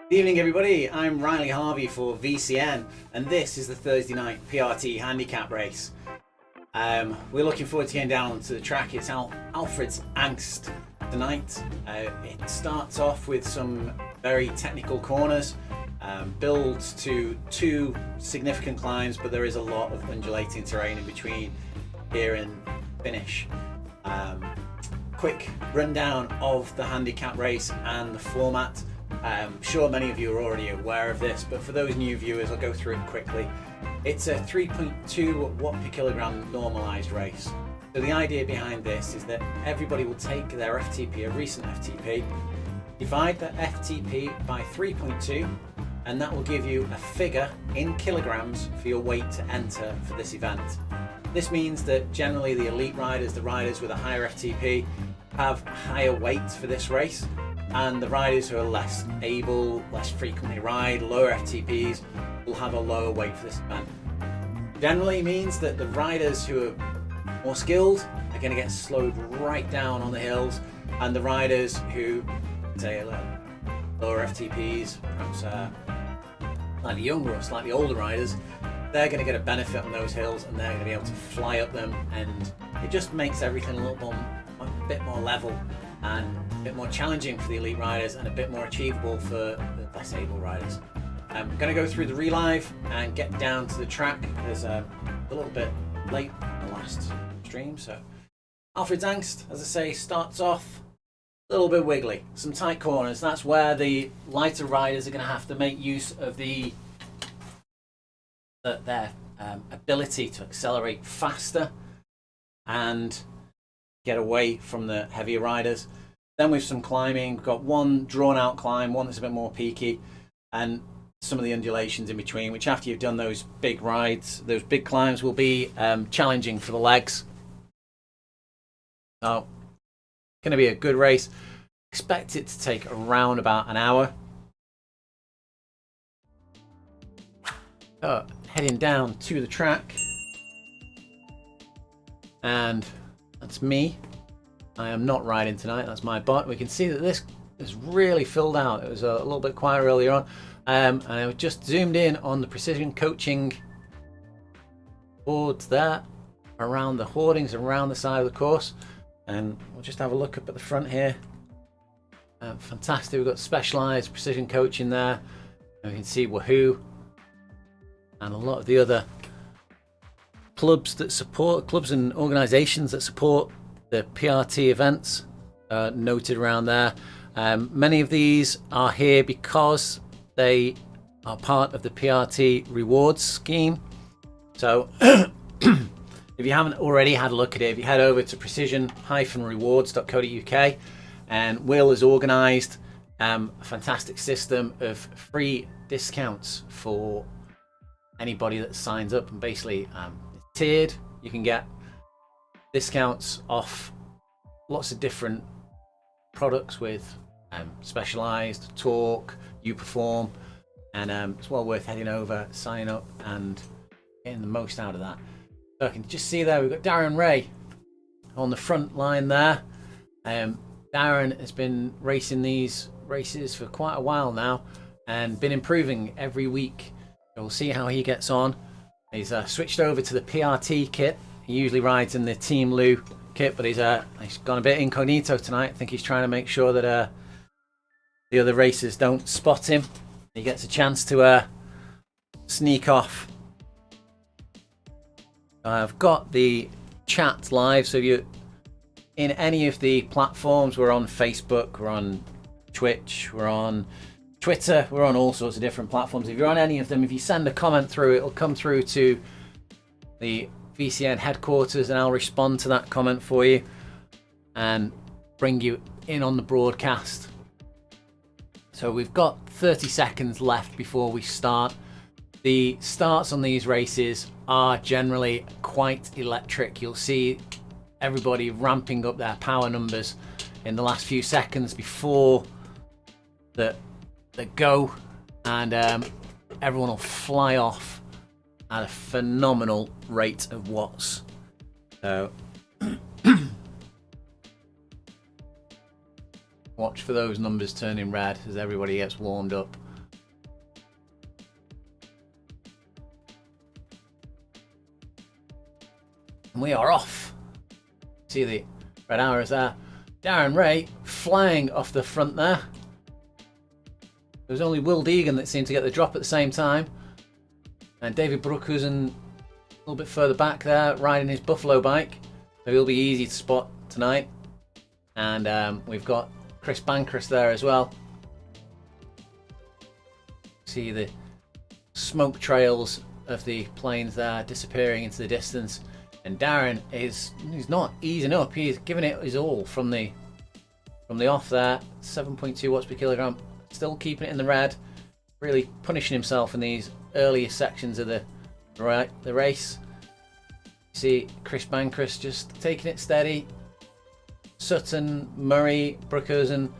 Good evening everybody, I'm Riley Harvey for VCN and this is the Thursday night PRT handicap race. We're looking forward to getting down onto the track. It's Alfred's Angst tonight. It starts off with some very technical corners, builds to 2 significant climbs, but there is a lot of undulating terrain in between here and finish. Quick rundown of the handicap race and the format. I'm sure many of you are already aware of this, but for those new viewers, I'll go through it quickly. It's a 3.2 watt per kilogram normalized race. So the idea behind this is that everybody will take their FTP, a recent FTP, divide the FTP by 3.2, and that will give you a figure in kilograms for your weight to enter for this event. This means that generally the elite riders, the riders with a higher FTP, have higher weights for this race, and the riders who are less able, less frequently ride, lower FTPs, will have a lower weight for this event. Generally means that the riders who are more skilled are going to get slowed right down on the hills, and the riders who say lower FTPs, perhaps slightly younger or slightly older riders, they're going to get a benefit on those hills and they're going to be able to fly up them, and it just makes everything a bit more level and a bit more challenging for the elite riders and a bit more achievable for the less able riders. I'm going to go through the relive and get down to the track. There's a little bit late in the last stream, so Alfred's Angst, as I say, starts off a little bit wiggly, some tight corners. That's where the lighter riders are going to have to make use of their ability to accelerate faster and get away from the heavier riders. Then with some climbing, we've got one drawn out climb, one that's a bit more peaky, and some of the undulations in between, which after you've done those big rides, those big climbs, will be challenging for the legs. So going to be a good race. Expect it to take around about an hour. Heading down to the track, and that's me. I am not riding tonight, that's my bot. We can see that this is really filled out. It was a little bit quiet earlier on. And I just zoomed in on the precision coaching boards there, around the hoardings, around the side of the course. And we'll just have a look up at the front here. Fantastic, we've got specialized precision coaching there. And we can see Wahoo and a lot of the other clubs and organizations that support the PRT events noted around there. Many of these are here because they are part of the PRT rewards scheme. So if you haven't already had a look at it, if you head over to precision-rewards.co.uk, and Will has organized A fantastic system of free discounts for anybody that signs up, and basically tiered. You can get discounts off lots of different products with Specialized, Talk, Uperform, and it's well worth heading over, signing up, and getting the most out of that. So I can just see there we've got Darren Ray on the front line there. Darren has been racing these races for quite a while now and been improving every week. So we'll see how he gets on. He's switched over to the PRT kit. He usually rides in the Team Lou kit, but he's gone a bit incognito tonight. I think he's trying to make sure that the other racers don't spot him. He gets a chance to sneak off. I've got the chat live, so if you're in any of the platforms, we're on Facebook, we're on Twitch, we're on Twitter, we're on all sorts of different platforms. If you're on any of them, if you send a comment through, it'll come through to the VCN headquarters, and I'll respond to that comment for you and bring you in on the broadcast. So we've got 30 seconds left before we start. The starts on these races are generally quite electric. You'll see everybody ramping up their power numbers in the last few seconds before the go, and everyone will fly off at a phenomenal rate of watts. So watch for those numbers turning red as everybody gets warmed up. And we are off. See the red arrows there. Darren Ray flying off the front there. There was only Will Deegan that seemed to get the drop at the same time. And David Brookhuizen a little bit further back there, riding his Buffalo bike. So he'll be easy to spot tonight. And we've got Chris Bankrus there as well. See the smoke trails of the planes there disappearing into the distance. And Darren he's not easing up. He's giving it his all from the off there. 7.2 watts per kilogram. Still keeping it in the red. Really punishing himself in these earlier sections of the race. See Chris Bankrus just taking it steady. Sutton, Murray, Brookhuizen,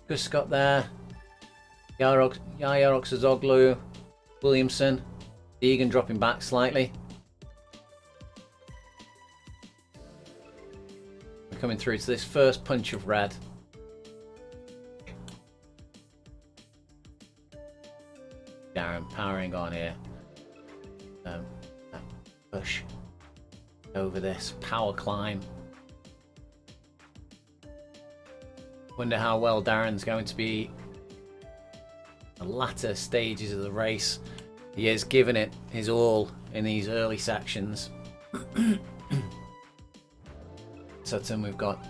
Gus Scott there. Yaya Oxazoglu, Williamson, Deegan dropping back slightly. We're coming through to this first punch of red. Darren powering on here. That push over this power climb. Wonder how well Darren's going to be the latter stages of the race. He is giving it his all in these early sections. Sutton, we've got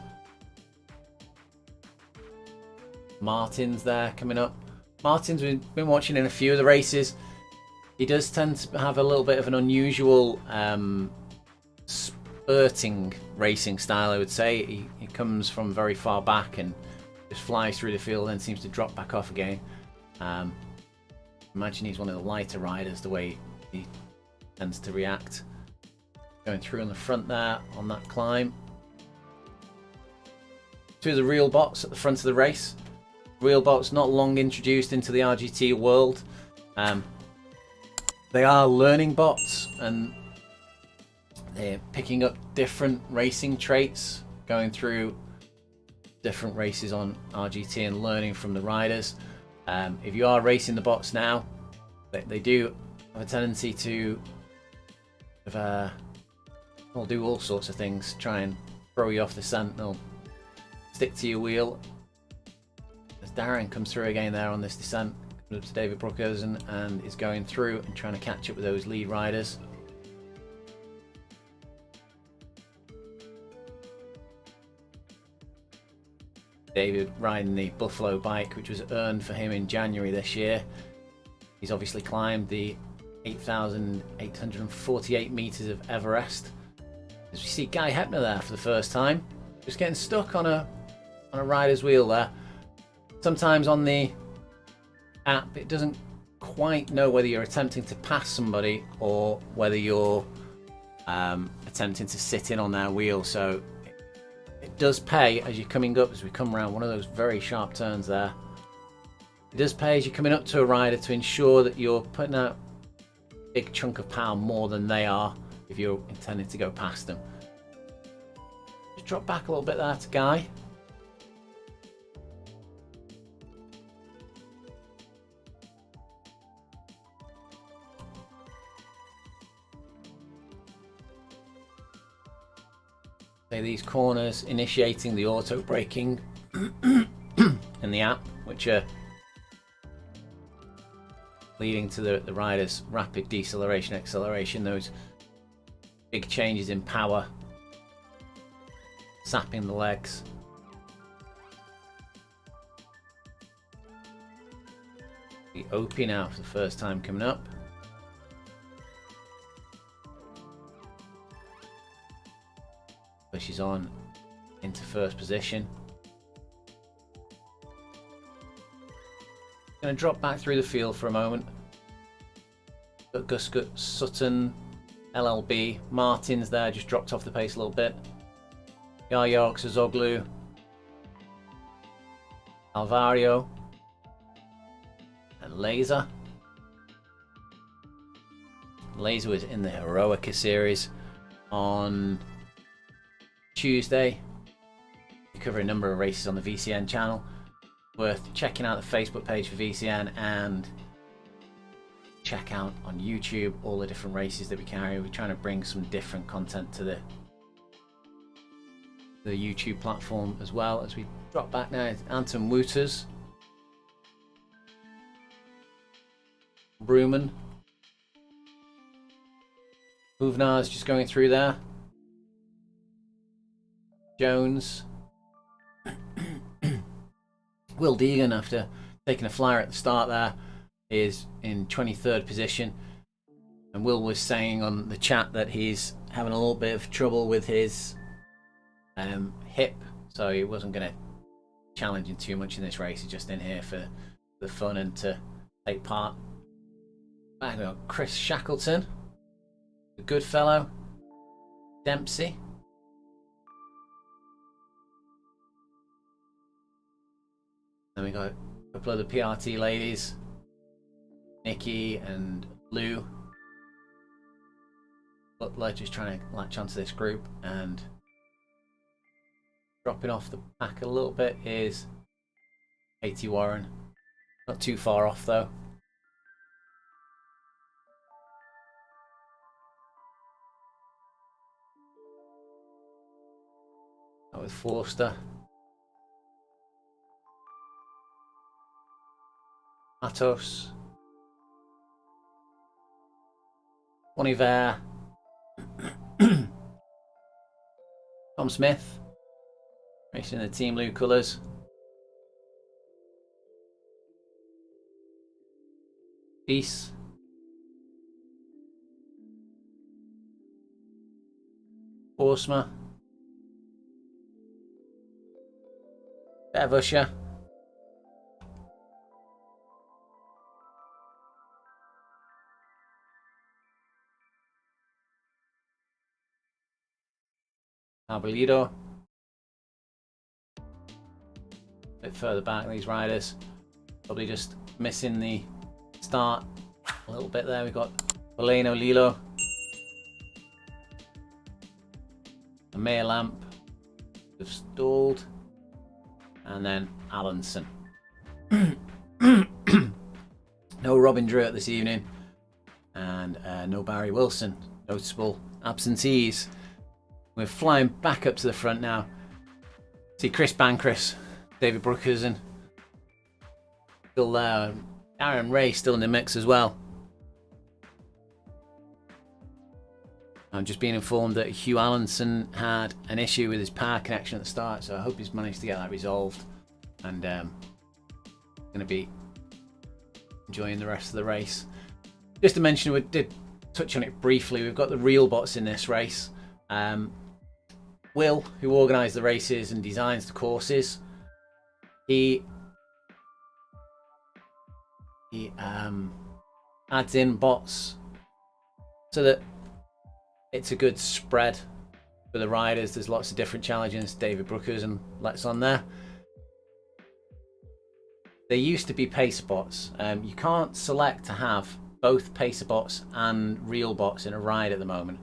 Martins there coming up. Martins, we've been watching in a few of the races. He does tend to have a little bit of an unusual spurting racing style, I would say. He comes from very far back and just flies through the field and seems to drop back off again. Imagine he's one of the lighter riders, the way he tends to react. Going through on the front there on that climb. Two of the real bots at the front of the race. Real bots not long introduced into the RGT world. They are learning bots and they're picking up different racing traits, going through different races on RGT and learning from the riders. If you are racing the bots now, they do have a tendency to they'll do all sorts of things, try and throw you off the scent. They'll stick to your wheel. As Darren comes through again there on this descent, comes up to David Brookhuizen and is going through and trying to catch up with those lead riders. David riding the Buffalo bike, which was earned for him in January this year. He's obviously climbed the 8,848 meters of Everest. As we see Guy Hepner there for the first time, just getting stuck on a rider's wheel there. Sometimes on the app it doesn't quite know whether you're attempting to pass somebody or whether you're attempting to sit in on their wheel. So it does pay as you're coming up, as we come around one of those very sharp turns there. It does pay as you're coming up to a rider to ensure that you're putting out a big chunk of power more than they are if you're intending to go past them. Just drop back a little bit there to Guy. These corners initiating the auto braking in the app, which are leading to the rider's rapid deceleration, acceleration, those big changes in power, sapping the legs. The OP now for the first time coming up. She's on into first position. Going to drop back through the field for a moment. Got Gusgut, Sutton, LLB, Martin's there, just dropped off the pace a little bit. Yaryox, Azoglu, Alvario, and Laser. Laser was in the Heroica series on Tuesday. We cover a number of races on the VCN channel. Worth checking out the Facebook page for VCN and check out on YouTube all the different races that we carry. We're trying to bring some different content to the YouTube platform as well. As we drop back now, Anton Wouters, Bruman, Huvnar's just going through there. Jones, Will Deegan, after taking a flyer at the start there, is in 23rd position. And Will was saying on the chat that he's having a little bit of trouble with his hip, so he wasn't going to challenge him too much in this race. He's just in here for the fun and to take part. Back we got Chris Shackleton, the good fellow, Dempsey. Then we got a couple of the PRT ladies, Nikki and Lou. Butler just trying to latch onto this group, and dropping off the pack a little bit is Katie Warren. Not too far off though. That was Forster. Matos, Boniver, Tom Smith, racing in the Team Blue colours. Peace. Horsma, Bev Usher, Abelido. A bit further back, these riders probably just missing the start a little bit there. We've got Boleno Lilo, Amaya Lamp have stalled, and then Allenson. No Robin Druitt this evening, and no Barry Wilson. Noticeable absentees. We're flying back up to the front now. See Chris Bancroft, David Brookhuizen still there. Aaron Ray still in the mix as well. I'm just being informed that Hugh Allenson had an issue with his power connection at the start, so I hope he's managed to get that resolved, and going to be enjoying the rest of the race. Just to mention, we did touch on it briefly, we've got the real bots in this race. Will, who organised the races and designs the courses, he he adds in bots so that it's a good spread for the riders. There's lots of different challenges David Brookhuizen lets on there. There used to be pacer bots. You can't select to have both pacer bots and real bots in a ride at the moment.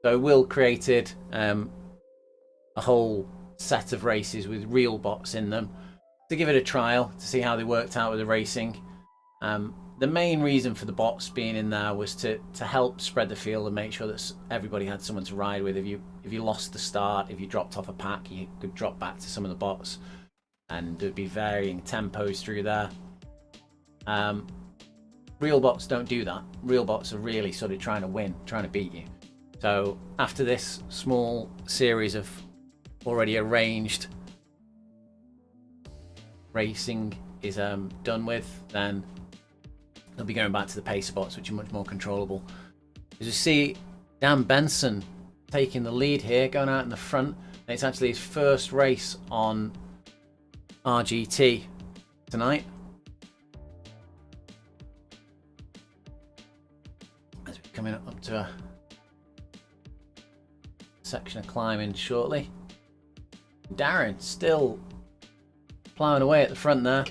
So Will created a whole set of races with real bots in them to give it a trial to see how they worked out with the racing. The main reason for the bots being in there was to help spread the field and make sure that everybody had someone to ride with. If you lost the start, if you dropped off a pack, you could drop back to some of the bots, and there'd be varying tempos through there. Real bots don't do that. Real bots are really sort of trying to win, trying to beat you. So after this small series of already arranged racing is done with, then they'll be going back to the pacer bots, which are much more controllable. As you see, Dan Benson taking the lead here, going out in the front. And it's actually his first race on RGT tonight. As we're coming up to a section of climbing shortly. Darren still ploughing away at the front there.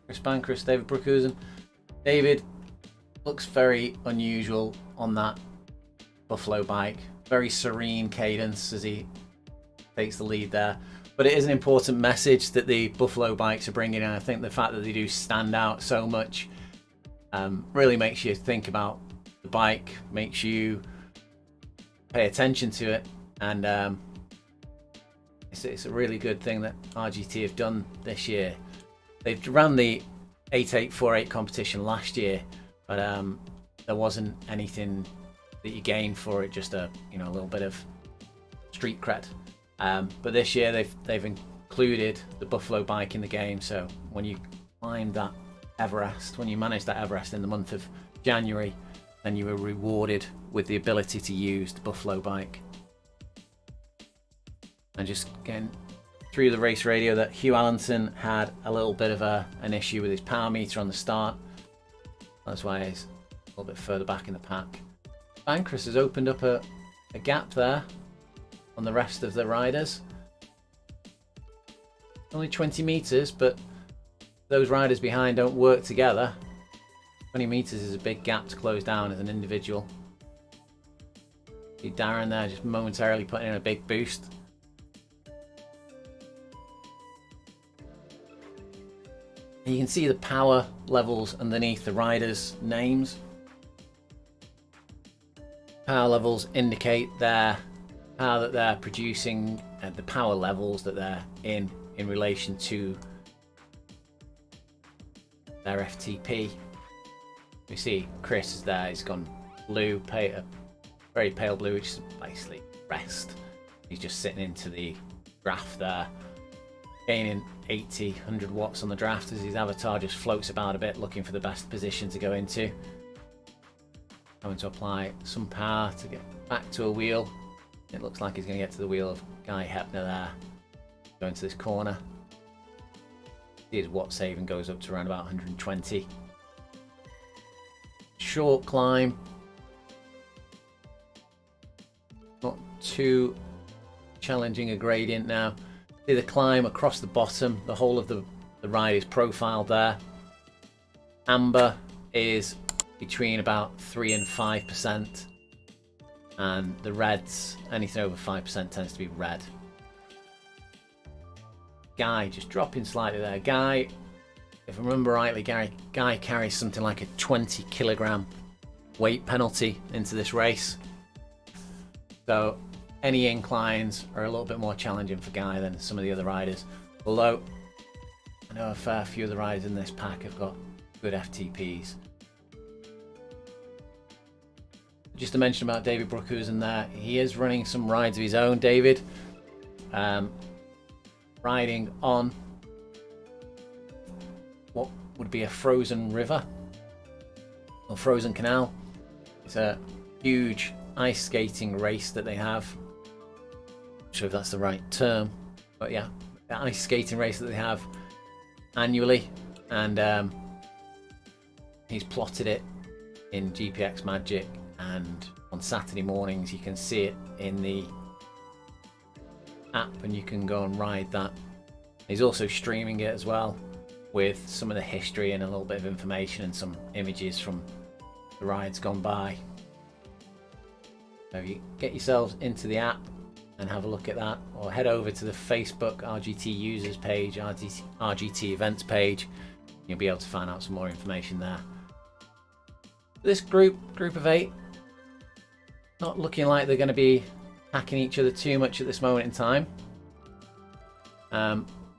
Chris Bancroft, David Brookhuizen. David looks very unusual on that Buffalo bike. Very serene cadence as he takes the lead there. But it is an important message that the Buffalo bikes are bringing in. I think the fact that they do stand out so much really makes you think about the bike, makes you pay attention to it, and it's a really good thing that RGT have done this year. They've ran the 8848 competition last year, but there wasn't anything that you gained for it, just a little bit of street cred. But this year they've included the Buffalo bike in the game, so when you climb that Everest, when you manage that Everest in the month of January, then you were rewarded with the ability to use the Buffalo bike. And just getting through the race radio that Hugh Allenton had a little bit of an issue with his power meter on the start. That's why he's a little bit further back in the pack. Bancroft has opened up a gap there on the rest of the riders. Only 20 meters, but those riders behind don't work together. 20 meters is a big gap to close down as an individual. See Darren there just momentarily putting in a big boost. And you can see the power levels underneath the riders' names. Power levels indicate their power that they're producing and the power levels that they're in relation to their FTP. We see Chris is there, he's gone blue, very pale blue, which is basically rest. He's just sitting into the graph there, gaining 80, 100 watts on the draft as his avatar just floats about a bit, looking for the best position to go into. Having to apply some power to get back to a wheel. It looks like he's going to get to the wheel of Guy Hepner there, going to this corner. His watt saving goes up to around about 120. Short climb, not too challenging a gradient now. See the climb across the bottom, the whole of the ride is profiled there. Amber is between about 3 and 5%, and the reds, anything over 5% tends to be red. Guy just dropping slightly there. Guy, if I remember rightly, Guy carries something like a 20 kilogram weight penalty into this race. So any inclines are a little bit more challenging for Guy than some of the other riders. Although I know a fair few of the riders in this pack have got good FTPs. Just to mention about David Brookhuizen there, he is running some rides of his own, David. Riding on what would be a frozen river or frozen canal. It's a huge ice skating race that they have. Not sure if that's the right term, but yeah, the ice skating race that they have annually. and he's plotted it in GPX Magic, and on Saturday mornings you can see it in the app and you can go and ride that. He's also streaming it as well, with some of the history and a little bit of information and some images from the rides gone by. So if you get yourselves into the app and have a look at that, or head over to the Facebook RGT users page, RGT events page, you'll be able to find out some more information there. This group of 8, not looking like they're going to be attacking each other too much at this moment in time.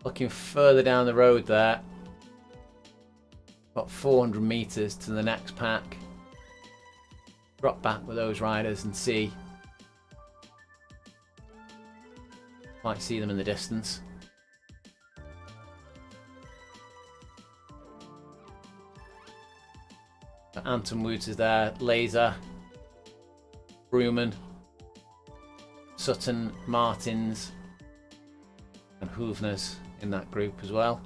Looking further down the road there, about 400 meters to the next pack. Drop back with those riders and see. Might see them in the distance. Anton Woods is there, Laser, Bruman, Sutton, Martins, and Hoovners in that group as well.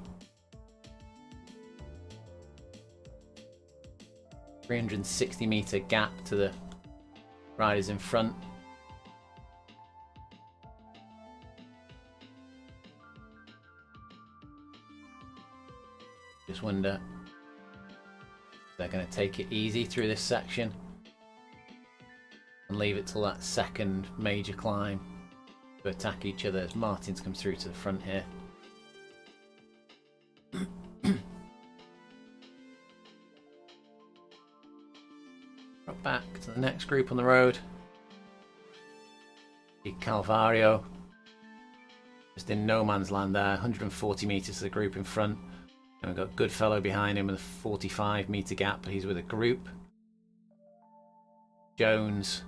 360 meter gap to the riders in front. Just wonder if they're going to take it easy through this section and leave it till that second major climb to attack each other as Martins comes through to the front here. Drop back to the next group on the road. Calvario, just in no man's land there. 140 meters to the group in front, and we've got Goodfellow behind him with a 45 meter gap, but he's with a group. Jones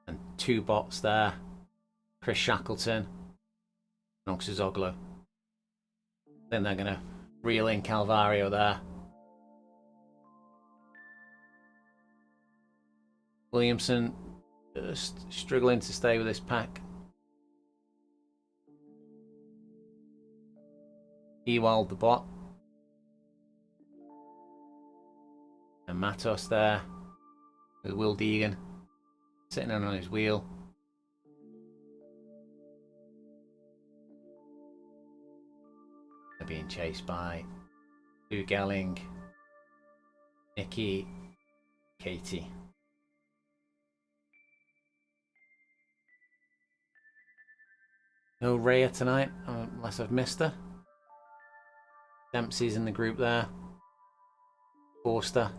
and 2 bots there. Chris Shackleton and Oxazoglu. Then they're going to reel in Calvario there. Williamson just struggling to stay with this pack. Ewald the bot. And Matos there with Will Deegan sitting on his wheel. They're being chased by Lou Gelling, Nikki, Katie. No Rhea tonight, unless I've missed her. Dempsey's in the group there. Forster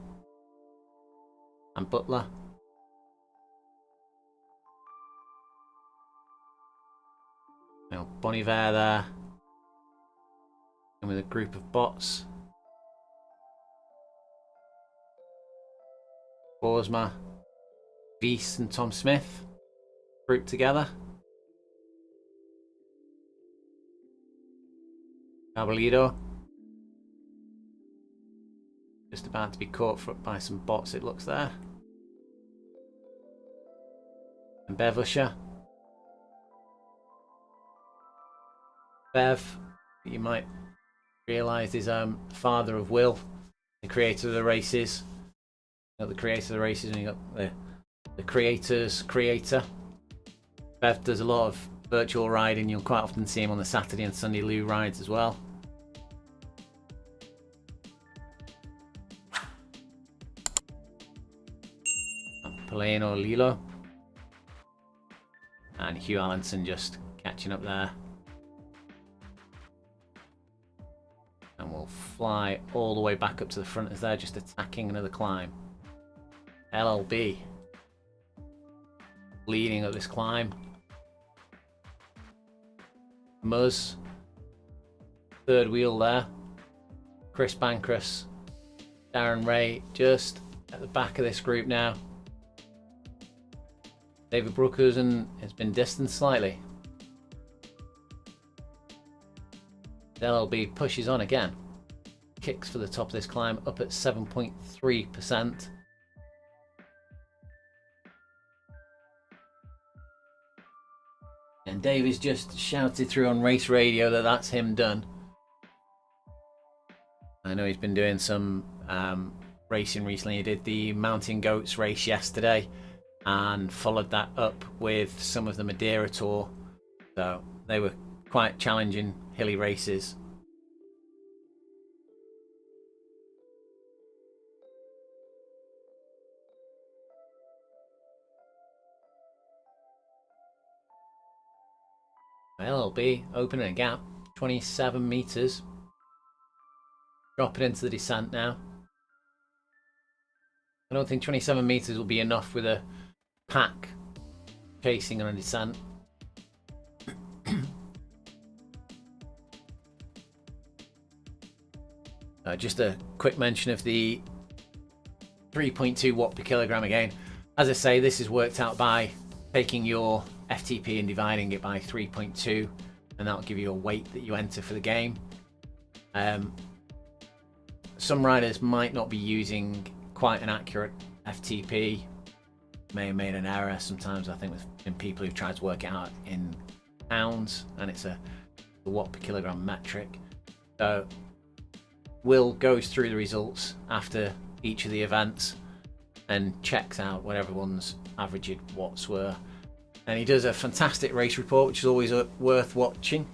and Butler. Now Boniver there. And with a group of bots. Borsma, Weiss and Tom Smith grouped together. Caballito just about to be caught by some bots, it looks there. And Bev Usher. Bev, you might realise, is father of Will, the creator of the races. You got the creator of the races and you got the creator's creator. Bev does a lot of virtual riding. You'll quite often see him on the Saturday and Sunday Lou rides as well. Poleno Lilo and Hugh Allenson just catching up there. And we'll fly all the way back up to the front as they're just attacking another climb. LLB leading up this climb. Muzz, third wheel there. Chris Bancross, Darren Ray just at the back of this group now. David Brookhusen has been distanced slightly. LLB pushes on again. Kicks for the top of this climb up at 7.3%. And Davies just shouted through on race radio that that's him done. know he's been doing some racing recently. He did the Mountain Goats race yesterday and followed that up with some of the Madeira Tour. So they were quite challenging hilly races. LLB opening a gap, 27 meters. Dropping into the descent now. I don't think 27 meters will be enough with a pack chasing on a descent. Just a quick mention of the 3.2 watt per kilogram again. As I say, this is worked out by taking your FTP and dividing it by 3.2, and that'll give you a weight that you enter for the game. Some riders might not be using quite an accurate FTP, may have made an error sometimes. I think with people who've tried to work it out in pounds, and it's a watt per kilogram metric. So Will goes through the results after each of the events and checks out what everyone's averaged watts were, and he does a fantastic race report, which is always worth watching,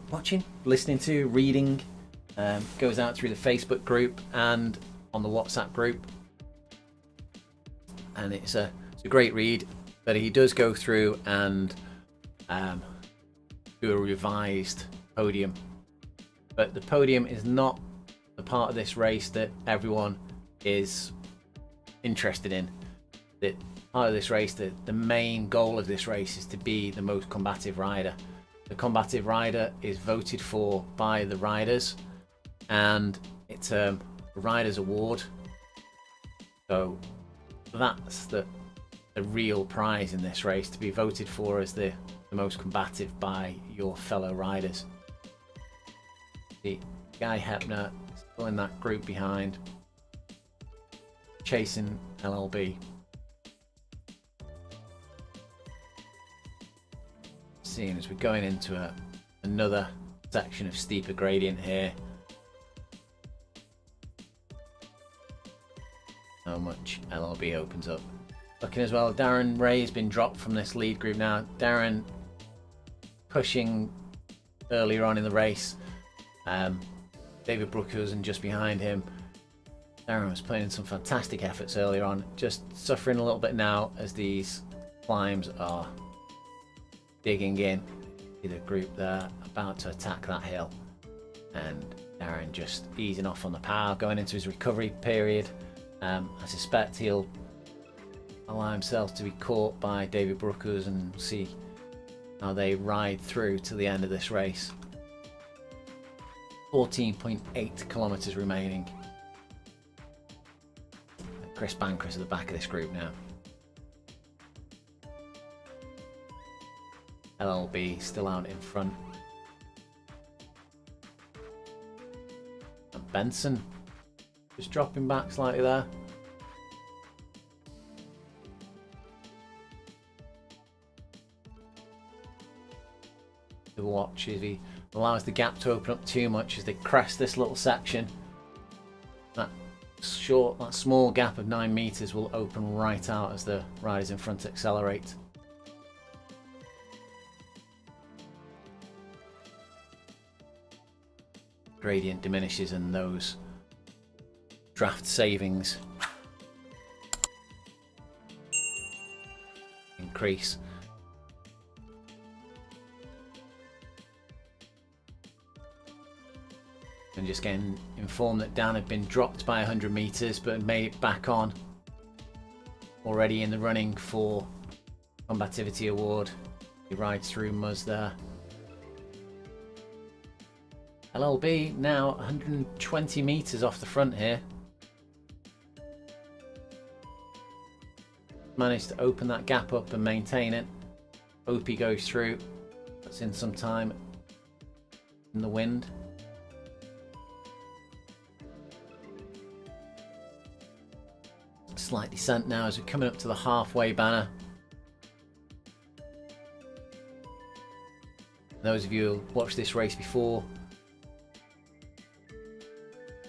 listening to, reading. Goes out through the Facebook group and on the WhatsApp group, and it's a great read. But he does go through and do a revised podium, but the podium is not the part of this race that everyone is interested in. The part of this race, the main goal of this race is to be the most combative rider. The combative rider is voted for by the riders, and it's a riders award. So that's the real prize in this race, to be voted for as the most combative by your fellow riders. The Guy Hepner still in that group behind, chasing LLB. Seeing as we're going into another section of steeper gradient here. How much LLB opens up. Looking as well, Darren Ray's been dropped from this lead group now. Darren pushing earlier on in the race. David Brookhausen just behind him. Darren was putting in some fantastic efforts earlier on, just suffering a little bit now as these climbs are digging in. See the group there about to attack that hill, and Darren just easing off on the power, going into his recovery period. I suspect he'll allow himself to be caught by David Brookhausen and see how they ride through to the end of this race. 14.8 kilometers remaining. Chris Bancroft at the back of this group now. LLB still out in front. And Benson just dropping back slightly there. To watch if he allows the gap to open up too much as they crest this little section. That small gap of 9 meters will open right out as the riders in front accelerate. Gradient diminishes and those draft savings increase. And just getting informed that Dan had been dropped by 100 meters but had made it back on, already in the running for Combativity Award. He rides through Muzz there. LLB now 120 meters off the front here. Managed to open that gap up and maintain it. Opie goes through, puts in some time in the wind. Slight descent now as we're coming up to the halfway banner. Those of you who watched this race before,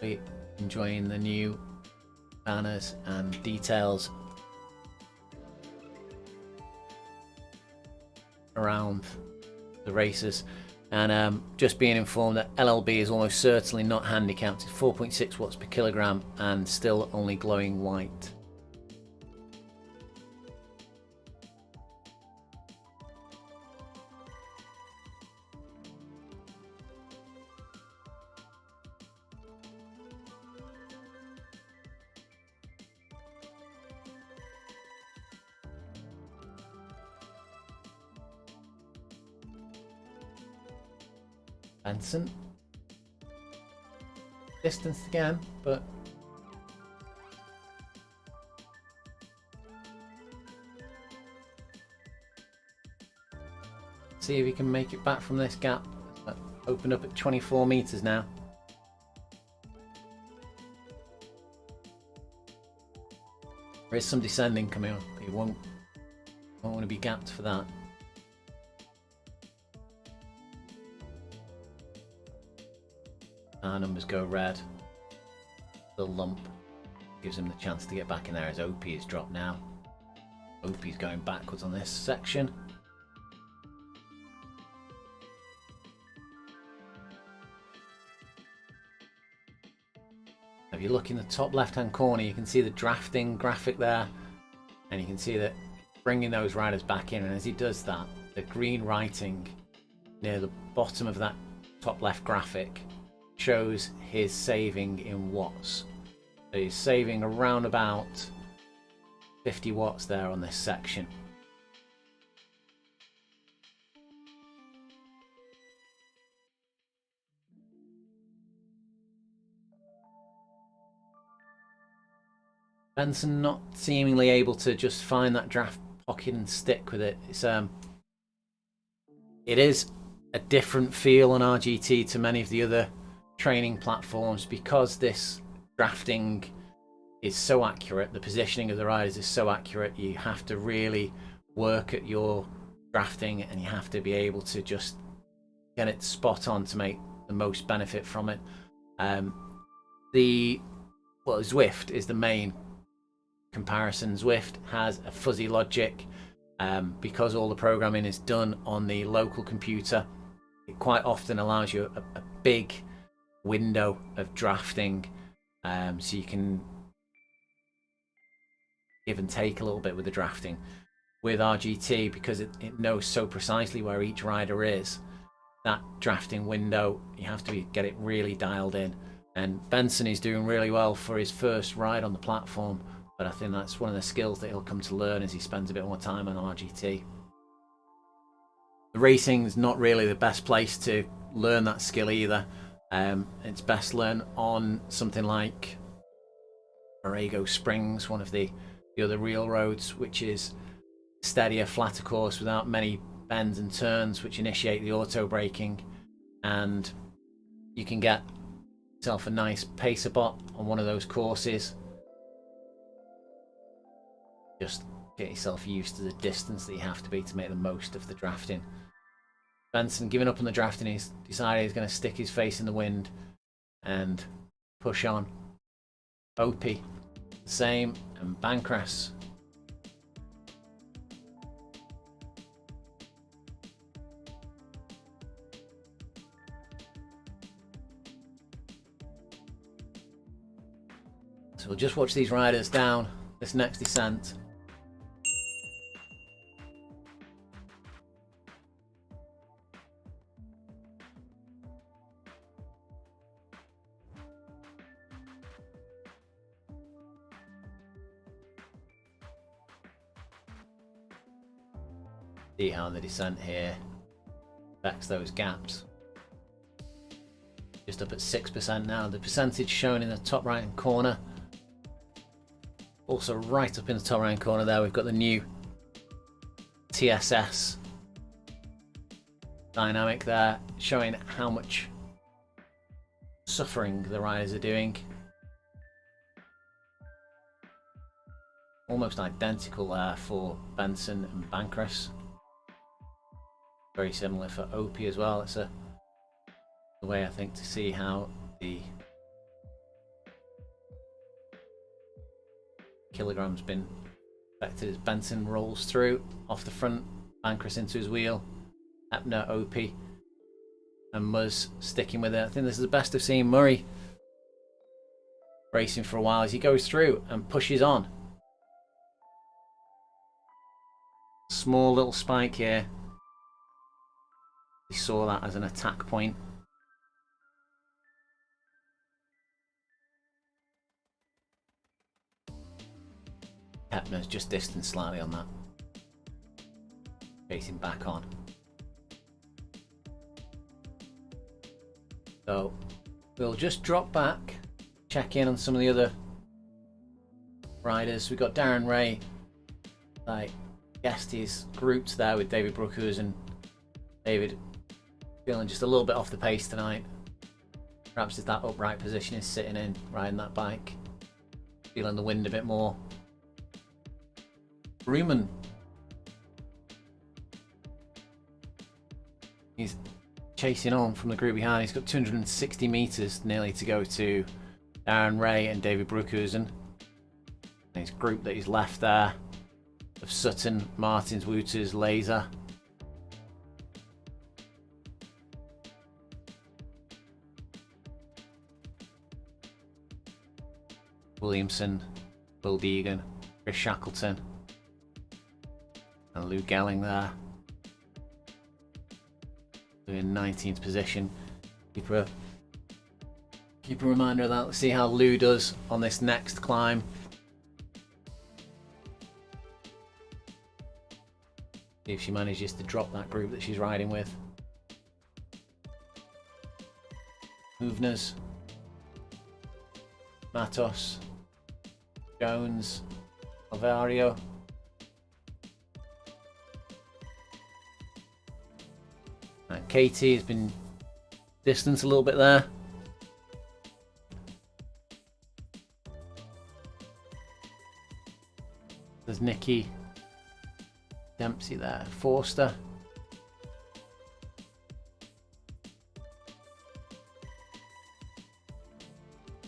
you enjoying the new banners and details around the races. And just being informed that LLB is almost certainly not handicapped. It's 4.6 watts per kilogram and still only glowing white. Benson distanced again, but see if he can make it back from this gap. Opened up at 24 meters now. There is some descending coming on. He won't want to be gapped for that. Our numbers go red. The lump gives him the chance to get back in there as OP is dropped now. OP is going backwards on this section. If you look in the top left hand corner, you can see the drafting graphic there, and you can see that bringing those riders back in, and as he does that, the green writing near the bottom of that top left graphic shows his saving in watts. So he's saving around about 50 watts there on this section. Benson not seemingly able to just find that draft pocket and stick with it. It is a different feel on RGT to many of the other training platforms because this drafting is so accurate. The positioning of the riders is so accurate. You have to really work at your drafting, and you have to be able to just get it spot on to make the most benefit from it. Zwift is the main comparison. Zwift has a fuzzy logic because all the programming is done on the local computer. It quite often allows you a big window of drafting, so you can give and take a little bit with the drafting. With RGT, because it knows so precisely where each rider is, that drafting window, you have to get it really dialed in. And Benson is doing really well for his first ride on the platform, but I think that's one of the skills that he'll come to learn as he spends a bit more time on RGT. The racing is not really the best place to learn that skill either. It's best learned on something like Borrego Springs, one of the other real roads, which is steadier, flatter course without many bends and turns, which initiate the auto braking, and you can get yourself a nice pacer bot on one of those courses. Just get yourself used to the distance that you have to be to make the most of the drafting. Benson giving up on the drafting. He's decided he's going to stick his face in the wind and push on. Opie, the same, and Bancross. So we'll just watch these riders down this next descent. See how the descent here affects those gaps. Just up at 6% now. The percentage shown in the top right hand corner. Also right up in the top right hand corner there, we've got the new TSS dynamic there, showing how much suffering the riders are doing. Almost identical there for Benson and Bancross. Very similar for Opie as well. It's the way I think to see how the kilogram's been affected as Benson rolls through off the front, Bancross into his wheel, Epner, Opie, and Muzz sticking with it. I think this is the best I've seen Murray racing for a while as he goes through and pushes on. Small little spike here. He saw that as an attack point. Epner's just distanced slightly on that. Chasing back on. So we'll just drop back, check in on some of the other riders. We've got Darren Ray, like guessed he's grouped there with David Brookers, and David feeling just a little bit off the pace tonight. Perhaps it's that upright position he's sitting in, riding that bike, feeling the wind a bit more. Ruman, he's chasing on from the group behind. He's got 260 meters nearly to go to Darren Ray and David Brookers, and his group that he's left there of Sutton, Martins, Wooters, Laser. Williamson, Will Deegan, Chris Shackleton, and Lou Gelling there. In 19th position. Keep a reminder of that. Let's see how Lou does on this next climb. See if she manages to drop that group that she's riding with. Movners, Matos, Jones, Alvario. And Katie has been distanced a little bit there. There's Nikki Dempsey there. Forster.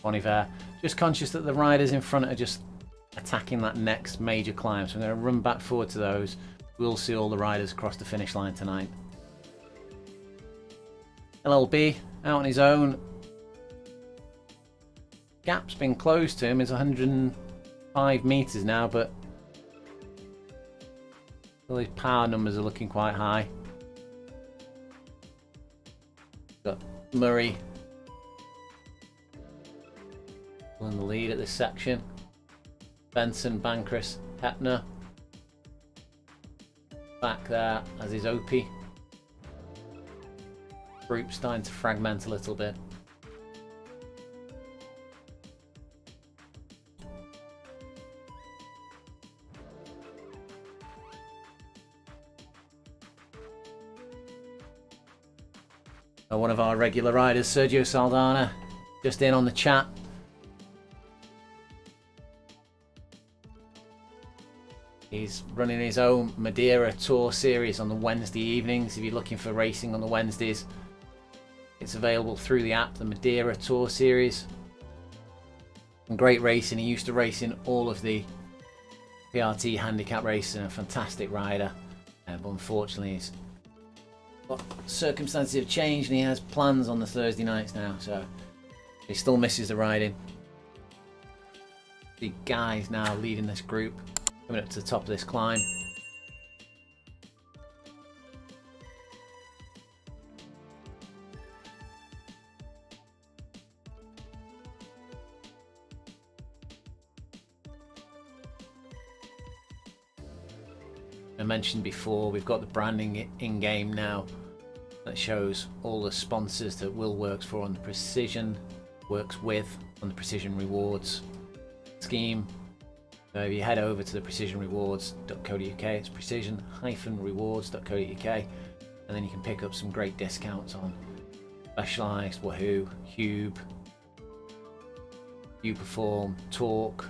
Boniver. Just conscious that the riders in front are just attacking that next major climb. So I'm going to run back forward to those. We'll see all the riders across the finish line tonight. LLB out on his own. Gap's been closed to him. It's 105 meters now, but all his power numbers are looking quite high. Got Murray in the lead at this section. Benson, Bancross, Hepner. Back there as is Opie. Group starting to fragment a little bit. One of our regular riders, Sergio Saldana, just in on the chat. He's running his own Madeira Tour series on the Wednesday evenings. If you're looking for racing on the Wednesdays, it's available through the app, the Madeira Tour series. And great racing. He used to race in all of the PRT handicap races, and a fantastic rider. But unfortunately, circumstances have changed and he has plans on the Thursday nights now, so he still misses the riding. The guys now leading this group, coming up to the top of this climb. I mentioned before, we've got the branding in game now that shows all the sponsors that Will works for on the Precision, works with on the Precision Rewards scheme. So if you head over to the precisionrewards.co.uk, it's precision-rewards.co.uk, and then you can pick up some great discounts on Specialized, Wahoo, Hube, Uperform, Talk,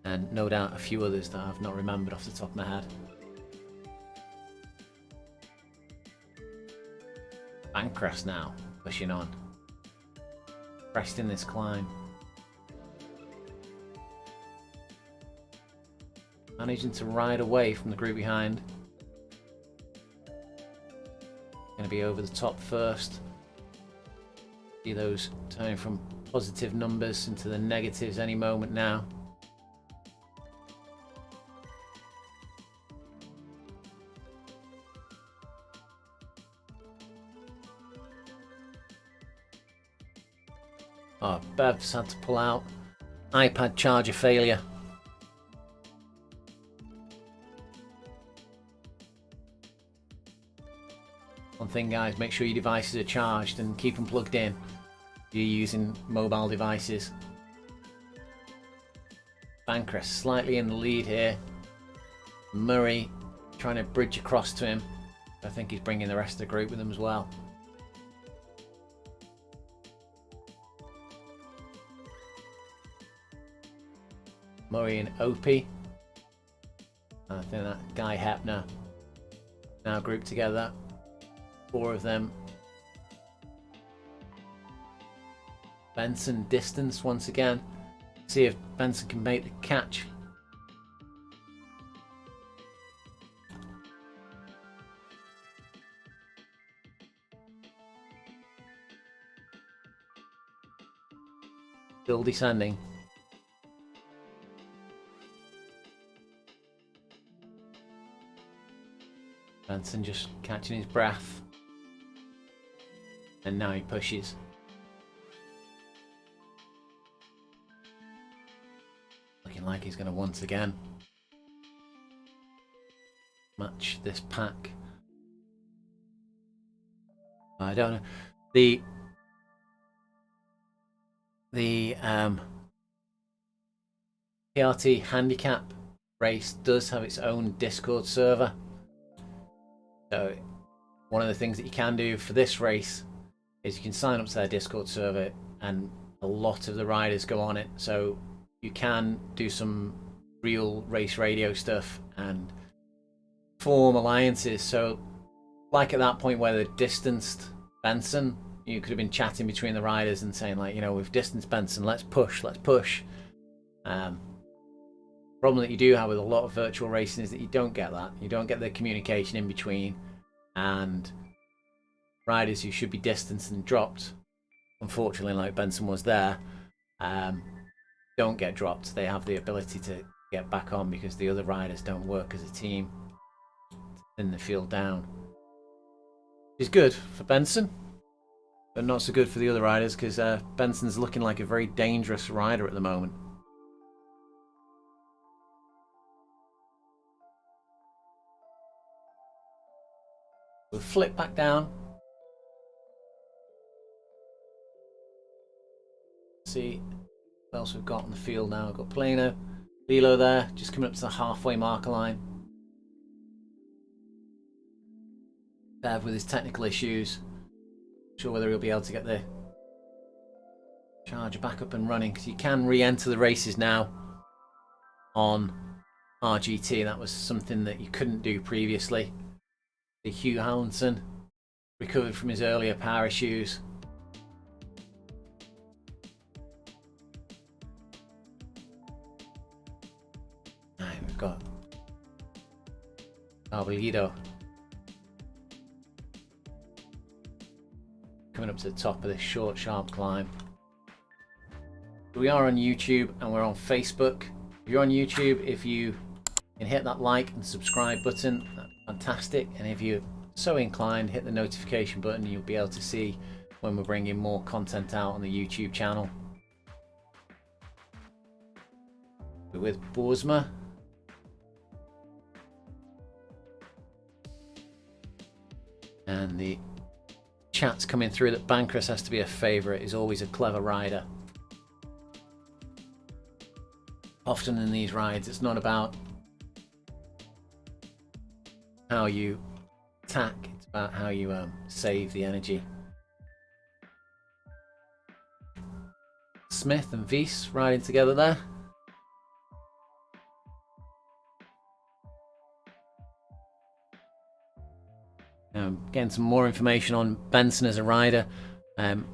and no doubt a few others that I've not remembered off the top of my head. Bancross now, pushing on. Pressed in this climb. managing to ride away from the group behind. Going to be over the top first. See those turning from positive numbers into the negatives any moment now. Oh, Bev's had to pull out. iPad charger failure. One thing, guys, make sure your devices are charged and keep them plugged in if you're using mobile devices. Bancroft slightly in the lead here. Murray trying to bridge across to him. I think he's bringing the rest of the group with him as well. Murray and Opie. I think that Guy Hepner now grouped together. 4 of them. Benson distance once again. See if Benson can make the catch. Still descending. Benson just catching his breath. And now he pushes. Looking like he's going to once again match this pack. I don't know. The PRT Handicap race does have its own Discord server. So one of the things that you can do for this race is you can sign up to their Discord server, and a lot of the riders go on it. So you can do some real race radio stuff and form alliances. So like at that point where they distanced Benson, you could have been chatting between the riders and saying, like, you know, we've distanced Benson, let's push. Problem that you do have with a lot of virtual racing is that you don't get that. You don't get the communication in between, and riders who should be distanced and dropped, unfortunately, like Benson was there, don't get dropped. They have the ability to get back on because the other riders don't work as a team to thin the field down. It's good for Benson, but not so good for the other riders because Benson's looking like a very dangerous rider at the moment. We'll flip back down. See what else we've got on the field now. We've got Plano, Lilo there, just coming up to the halfway marker line. Bev with his technical issues. Not sure whether he'll be able to get the charger back up and running, because you can re-enter the races now on RGT. That was something that you couldn't do previously. The Hugh Hallinson recovered from his earlier power issues. Right, we've got Arbolido coming up to the top of this short, sharp climb. We are on YouTube and we're on Facebook. If you're on YouTube, if you can hit that like and subscribe button, that's fantastic. And if you're so inclined, hit the notification button. You'll be able to see when we're bringing more content out on the YouTube channel. We're with Borsma. And the chat's coming through that Bancroft has to be a favourite. He's always a clever rider. Often in these rides, it's not about how you attack, it's about how you save the energy. Smith and Weiss riding together there. Getting some more information on Benson as a rider.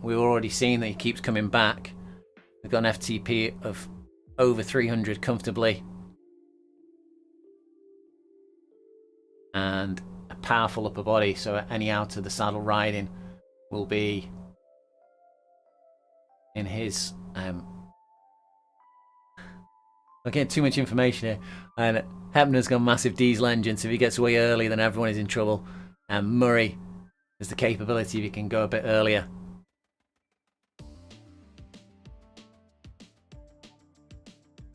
We've already seen that he keeps coming back. We've got an FTP of over 300 comfortably. and a powerful upper body, so any out of the saddle riding will be in his I'm getting too much information here. And Hepner's got a massive diesel engine, so if he gets away early, then everyone is in trouble. And Murray has the capability if he can go a bit earlier.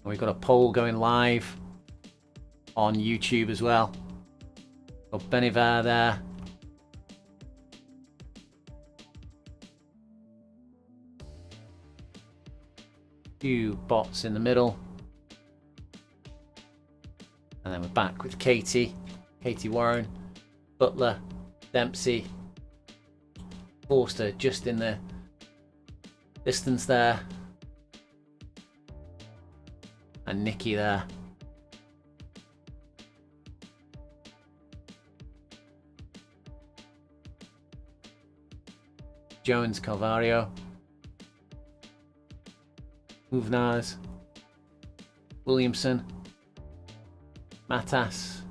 And we've got a poll going live on YouTube as well. Got Benivar there. Few bots in the middle. And then we're back with Katie Warren, Butler, Dempsey, Forster just in the distance there, and Nikki there. Jones, Calvario, Uvnaz, Williamson, Matas,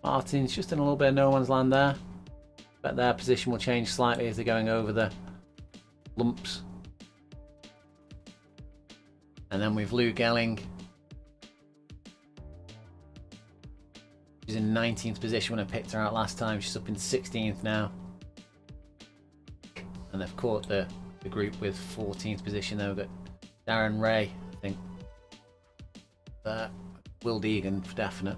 Martin's just in a little bit of no man's land there, but their position will change slightly as they're going over the lumps. And then we've Lou Gelling, she's in 19th position when I picked her out last time. She's up in 16th now, and they've caught the group with 14th position there. We've got Darren Ray, I think, Will Deegan for definite.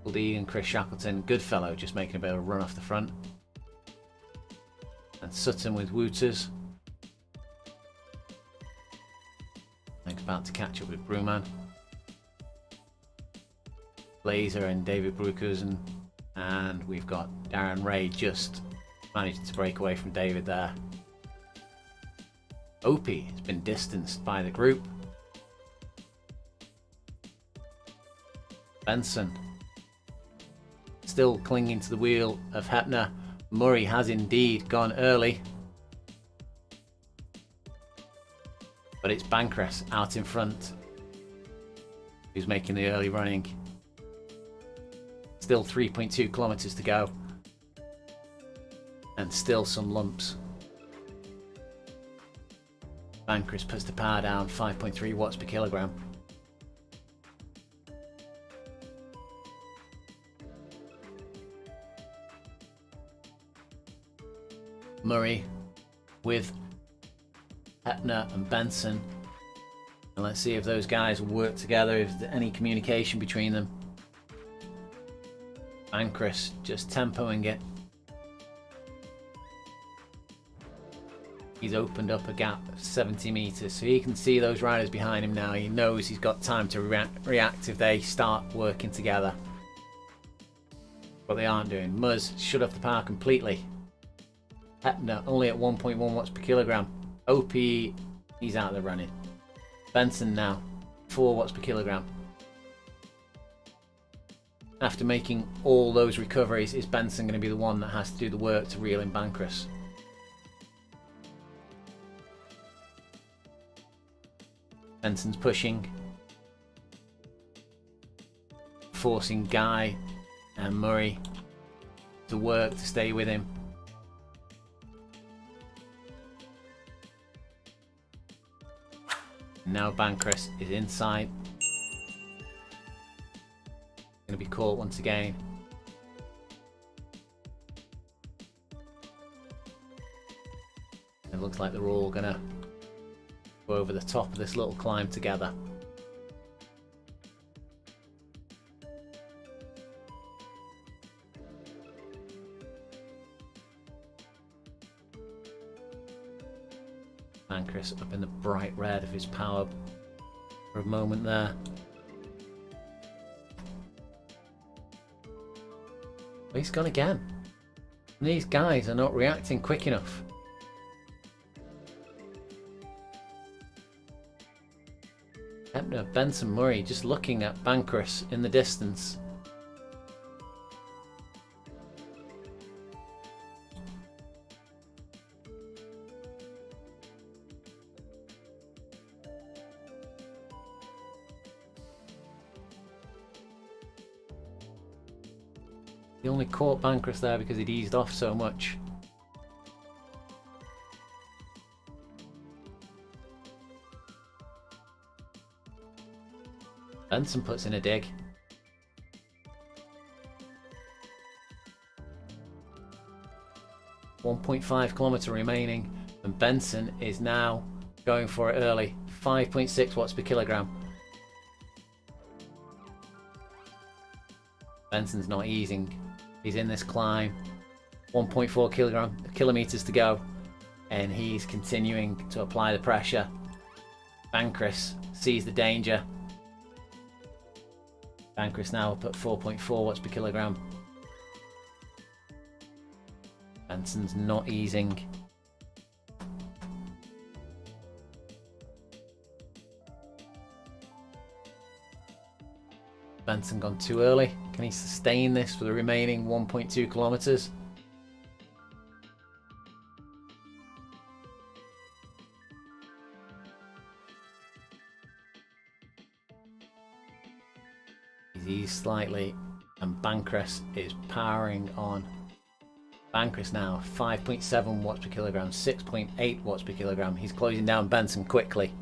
Will Deegan, Chris Shackleton, Goodfellow just making a bit of a run off the front. And Sutton with Wooters. I think about to catch up with Brewman. Blazer and David Brookers, and we've got Darren Ray just managed to break away from David there. Opie has been distanced by the group. Benson still clinging to the wheel of Hepner. Murray has indeed gone early, but it's Bancroft out in front who's making the early running. Still 3.2 kilometers to go, and still some lumps. Bancroft puts the power down, 5.3 watts per kilogram. Murray with Hepner and Benson, and let's see if those guys work together, if there's any communication between them. Bancroft just tempoing it. He's opened up a gap of 70 meters, so he can see those riders behind him now. He knows he's got time to react if they start working together. But they aren't doing. Muzz shut off the power completely. Hepner only at 1.1 watts per kilogram. OP, he's out of the running. Benson now, 4 watts per kilogram. After making all those recoveries, is Benson going to be the one that has to do the work to reel in Bancroft? Benson's pushing, forcing Guy and Murray to work to stay with him. Now Bancroft is inside. Going to be caught once again. It looks like they're all going to go over the top of this little climb together. Bancroft up in the bright red of his power for a moment there. But he's gone again. And these guys are not reacting quick enough. Hepner, Benson, Murray just looking at Bancroft in the distance. He only caught Bancroft there because he'd eased off so much. Benson puts in a dig. .5 kilometre remaining, and Benson is now going for it early. 5.6 watts per kilogram. Benson's not easing. He's in this climb. 1.4 kilometers to go, and he's continuing to apply the pressure. Bancroft sees the danger. Bancroft now up at 4.4 watts per kilogram. Benson's not easing. Benson gone too early. Can he sustain this for the remaining 1.2 kilometers? He's eased slightly, and Bancroft is powering on. Bancroft now 5.7 watts per kilogram, 6.8 watts per kilogram. He's closing down Benson quickly.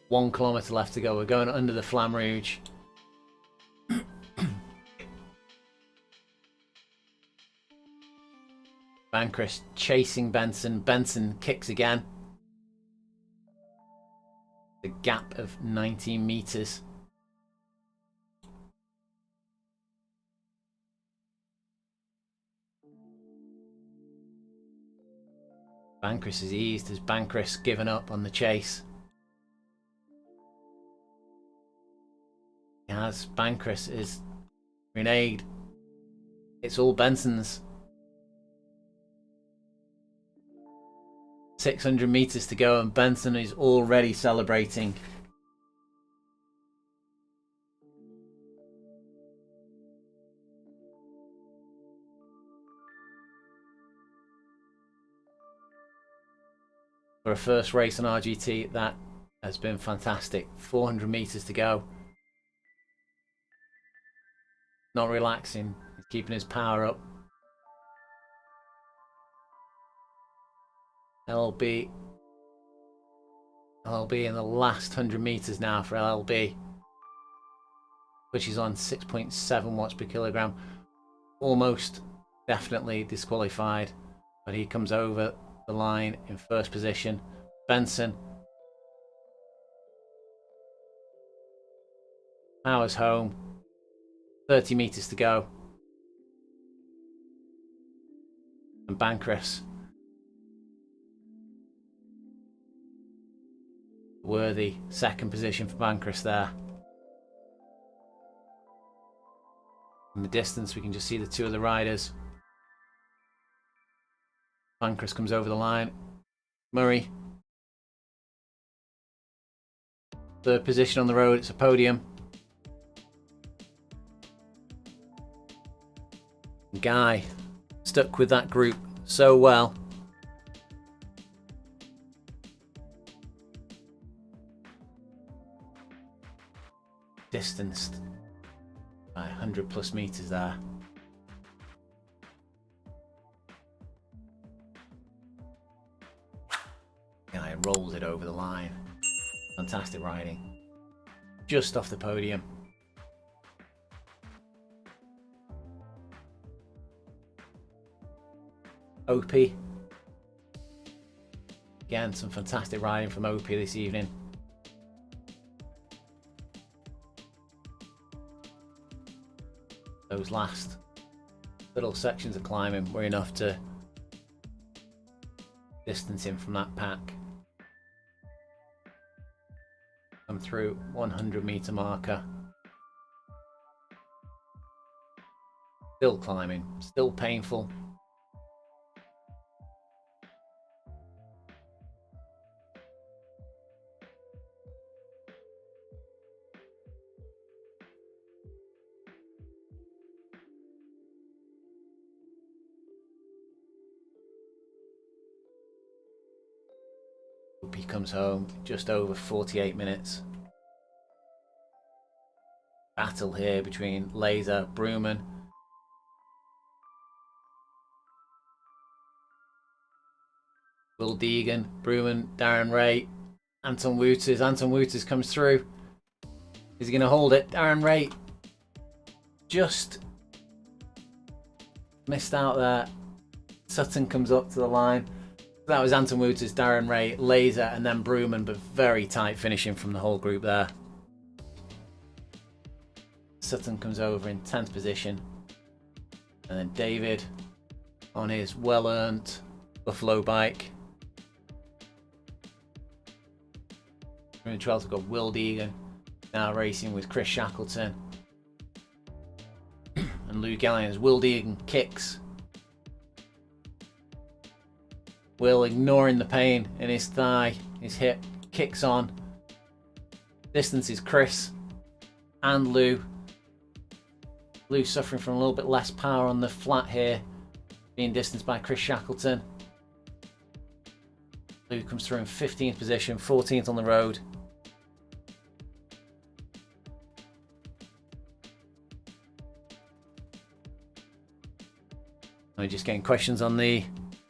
1 kilometre left to go. We're going under the Flamme Rouge. Bancroft chasing Benson. Benson kicks again. The gap of 19 metres. Bancroft is eased as Bancroft's given up on the chase. As Bancroft is grenade. It's all Benson's. 600 meters to go, and Benson is already celebrating. For a first race on RGT, that has been fantastic. 400 meters to go. Not relaxing. He's keeping his power up. LLB in the last 100 meters now for LLB, which is on 6.7 watts per kilogram. Almost definitely disqualified, but he comes over the line in first position. Benson powers home. 30 meters to go, and Bancroft worthy second position for Bancroft there. In the distance we can just see the two of the riders. Bancroft comes over the line. Murray, third position on the road. It's a podium. Guy stuck with that group so well. Distanced by 100 plus meters there. Guy rolls it over the line. Fantastic riding. Just off the podium. OP. Again, some fantastic riding from OP this evening. Those last little sections of climbing were enough to distance him from that pack. Come through 100 meter marker. Still climbing, still painful. He comes home just over 48 minutes. battle here between Laser, Bruman. Will Deegan, Bruman, Darren Ray, Anton Wouters. Anton Wouters comes through. Is he going to hold it? Darren Ray just missed out there. Sutton comes up to the line. That was Anton Wouters, Darren Ray, Laser, and then Bruman, but very tight finishing from the whole group there. Sutton comes over in 10th position. And then David on his well-earned Buffalo bike. In 12th, we've got Will Deegan now racing with Chris Shackleton. And Lou Gallions. Will Deegan kicks. Will ignoring the pain in his thigh, his hip, kicks on. Distance is Chris and Lou. Lou suffering from a little bit less power on the flat here, being distanced by Chris Shackleton. Lou comes through in 15th position, 14th on the road. I'm just getting questions on the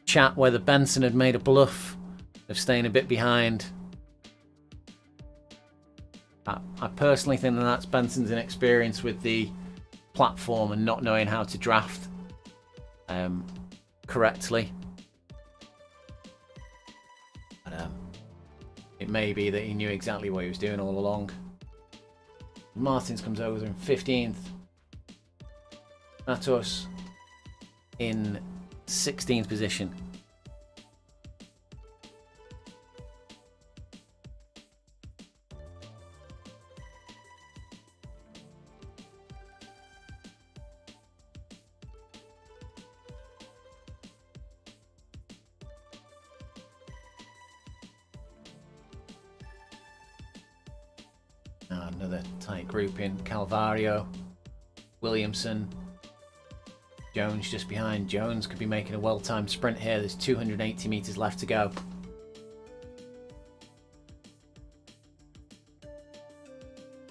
chat whether Benson had made a bluff of staying a bit behind. I personally think that that's Benson's inexperience with the platform and not knowing how to draft correctly. But, it may be that he knew exactly what he was doing all along. Martins comes over in 15th. Matos in 16th position. Another tight group in Calvario, Williamson, Jones just behind. Jones could be making a well-timed sprint here. There's 280 meters left to go.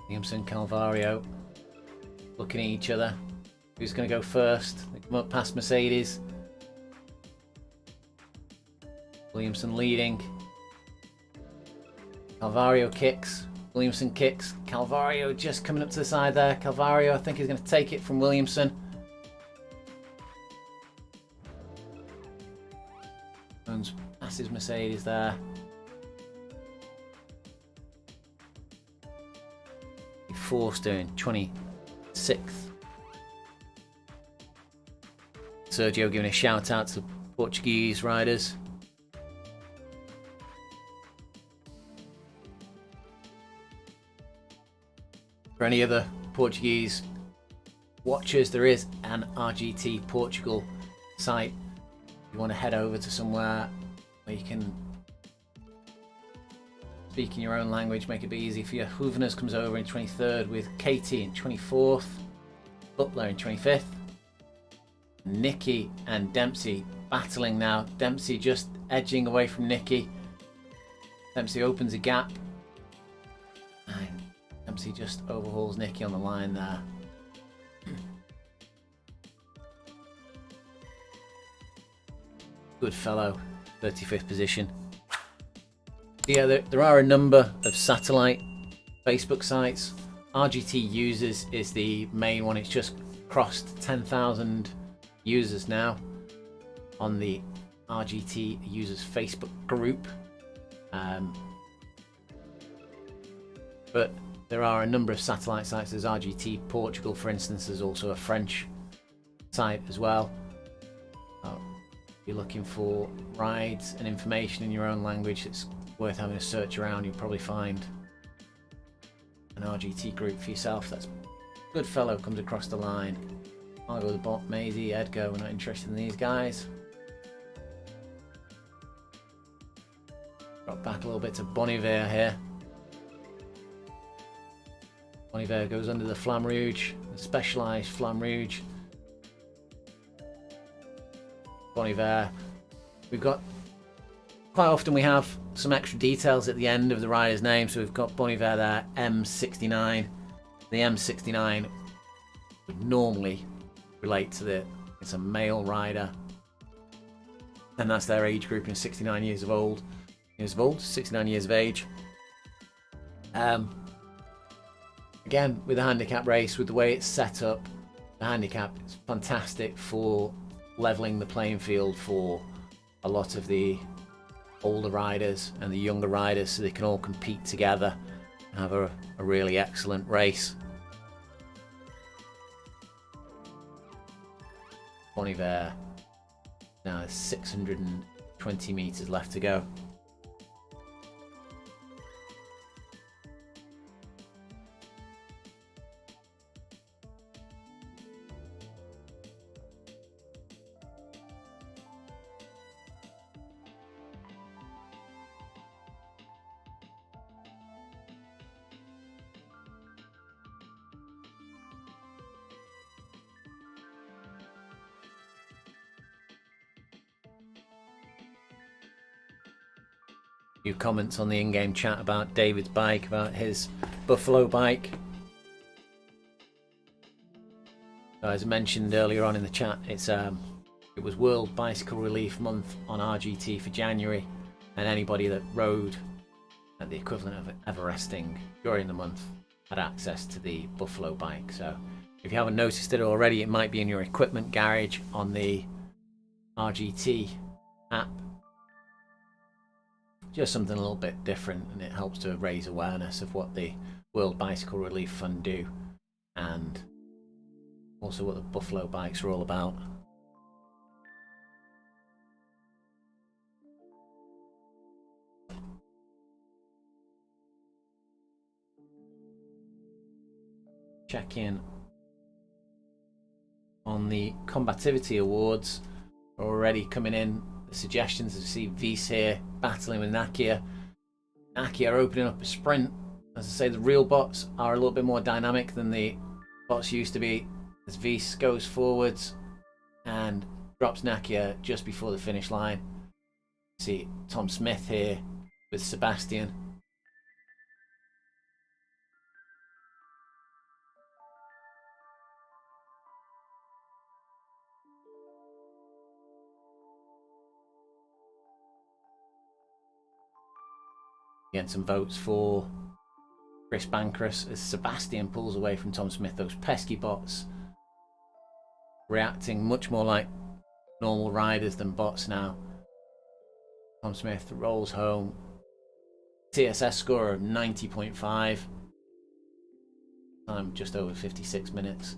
Williamson, Calvario looking at each other. Who's going to go first? They come up past Mercedes. Williamson leading. Calvario kicks. Williamson kicks. Calvario just coming up to the side there. Calvario, I think, is going to take it from Williamson. Jones passes Mercedes there. Forster in 26th. Sergio giving a shout out to Portuguese riders. For any other Portuguese watchers, there is an RGT Portugal site. If you want to head over to somewhere where you can speak in your own language, make it a bit easy for you. Hooveners comes over in 23rd with Katie in 24th, Butler in 25th, Nicky and Dempsey battling now. Dempsey just edging away from Nicky. Dempsey opens a gap. And Dempsey just overhauls Nicky on the line there. Good fellow, 35th position. Yeah, there are a number of satellite Facebook sites. RGT Users is the main one. It's just crossed 10,000 users now on the RGT Users Facebook group. But there are a number of satellite sites. There's RGT Portugal, for instance. There's also a French site as well. If you're looking for rides and information in your own language, it's worth having a search around. You'll probably find an RGT group for yourself. That's good fellow comes across the line. I'll go to the bot. Maisie, Edgar, we're not interested in these guys. Drop back a little bit to Boniver here. Boniver goes under the Flamme Rouge, the specialised Flamme Rouge. Boniver. We've got quite often we have some extra details at the end of the rider's name, so we've got Boniver there, M69. The M69 would normally relate to it's a male rider, and that's their age group, in 69 years of old, 69 years of age. Again, with the handicap race, with the way it's set up, the handicap is fantastic for leveling the playing field for a lot of the older riders and the younger riders, so they can all compete together and have a really excellent race. Bonniver now has 620 meters left to go. Few comments on the in-game chat about David's bike, about his Buffalo bike. So as I mentioned earlier on in the chat, it was World Bicycle Relief Month on RGT for January, and anybody that rode at the equivalent of Everesting during the month had access to the Buffalo bike. So if you haven't noticed it already, it might be in your equipment garage on the RGT app. Just something a little bit different, and it helps to raise awareness of what the World Bicycle Relief Fund do, and also what the Buffalo bikes are all about. Check in on the combativity awards are already coming in. The suggestions, as you see Vs here battling with Nakia. Nakia are opening up a sprint. As I say, the real bots are a little bit more dynamic than the bots used to be. As Vs goes forwards and drops Nakia just before the finish line. See Tom Smith here with Sebastian. Getting some votes for Chris Bancross as Sebastian pulls away from Tom Smith. Those pesky bots reacting much more like normal riders than bots now. Tom Smith rolls home. TSS score of 90.5. Time just over 56 minutes.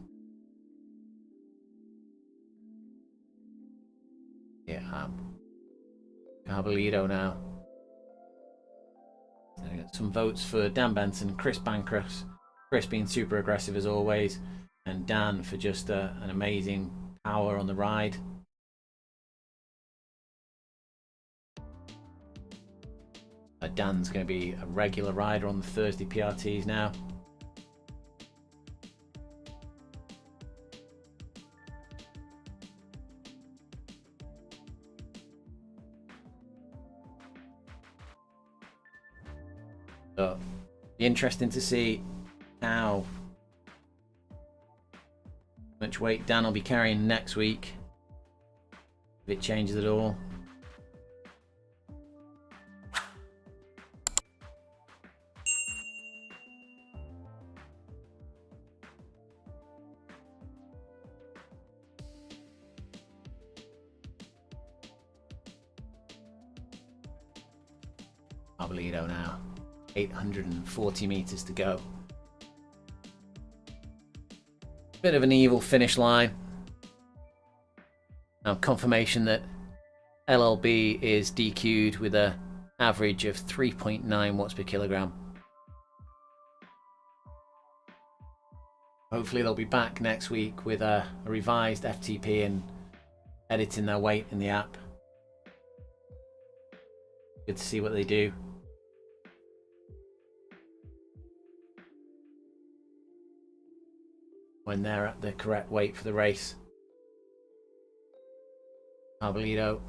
Yeah, Carbolito now. I got some votes for Dan Benson, Chris Bancross, Chris being super aggressive as always, and Dan for just an amazing power on the ride. Dan's going to be a regular rider on the Thursday PRTs now. So, be interesting to see how much weight Dan will be carrying next week, if it changes at all. Carbolito now. 840 meters to go. Bit of an evil finish line. Now confirmation that LLB is DQ'd with an average of 3.9 watts per kilogram. Hopefully they'll be back next week with a revised FTP and editing their weight in the app. Good to see what they do. When they're at the correct weight for the race. Carbolito,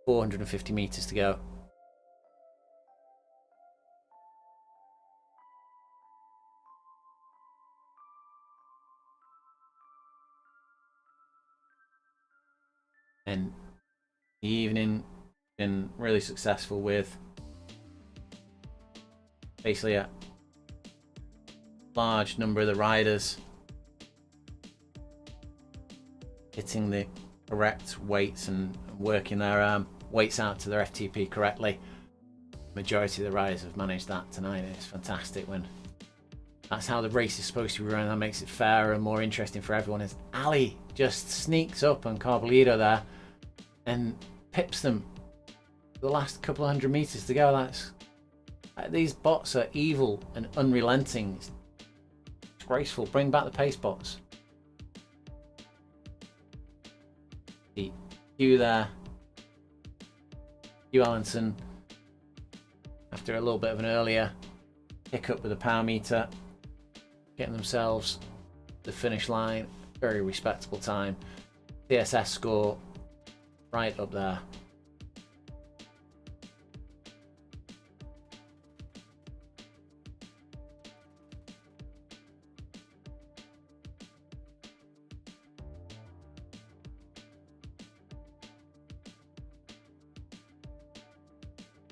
450 meters to go. And the evening been really successful with basically a large number of the riders hitting the correct weights and working their weights out to their FTP correctly. Majority of the riders have managed that tonight. It's fantastic when that's how the race is supposed to be run. That makes it fairer and more interesting for everyone. As Ali just sneaks up on Carbolito there and pips them the last couple of hundred meters to go. These bots are evil and unrelenting. It's disgraceful. Bring back the pace bots. The Hugh there, Hugh Allenson, after a little bit of an earlier hiccup with the power meter, getting themselves to the finish line. Very respectable time. CSS score right up there.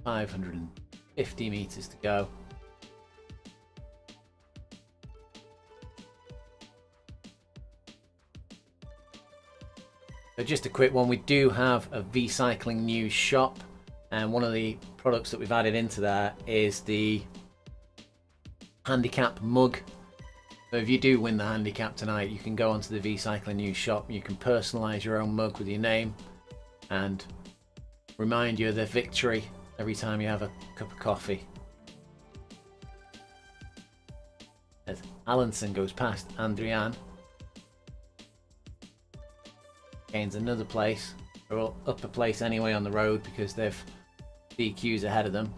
$550 meters to go. So just a quick one, we do have a V Cycling news shop, and one of the products that we've added into there is the Handicap mug. So if you do win the Handicap tonight, you can go onto the V Cycling news shop, you can personalize your own mug with your name and remind you of the victory every time you have a cup of coffee. As Allenson goes past Andrian, gains another place, or up a place anyway on the road because they've DQs ahead of them.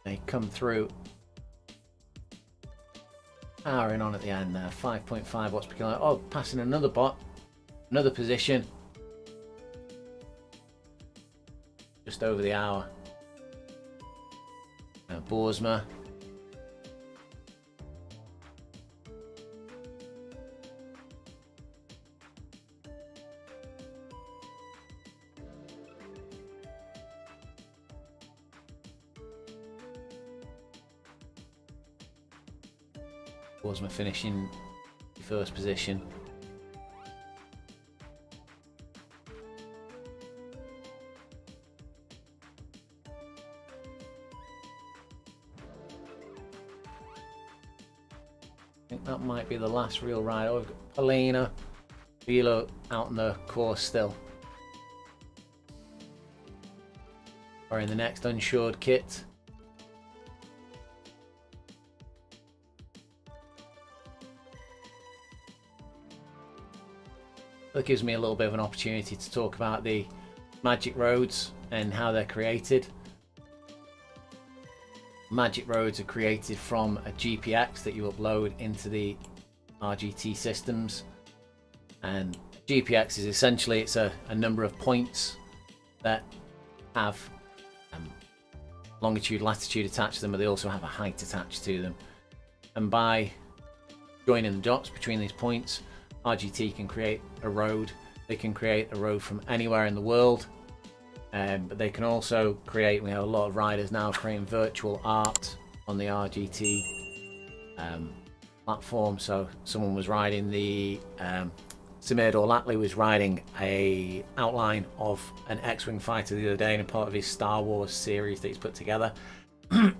They come through, powering on at the end there. 5.5 watts per kilometre. Oh, passing another bot, another position, just over the hour. Boersma. Boersma finishing first position. I think that might be the last real ride. Oh, we've got Polina, Velo out on the course still. Or in the next unsured kit. That gives me a little bit of an opportunity to talk about the magic roads and how they're created. Magic roads are created from a GPX that you upload into the RGT systems, and GPX is essentially it's a number of points that have longitude, latitude attached to them, but they also have a height attached to them. And by joining the dots between these points, RGT can create a road. They can create a road from anywhere in the world. But they can also create, we have a lot of riders now creating virtual art on the RGT platform. So someone was riding the Samir Dorlatli was riding a outline of an X-Wing fighter the other day in a part of his Star Wars series that he's put together. So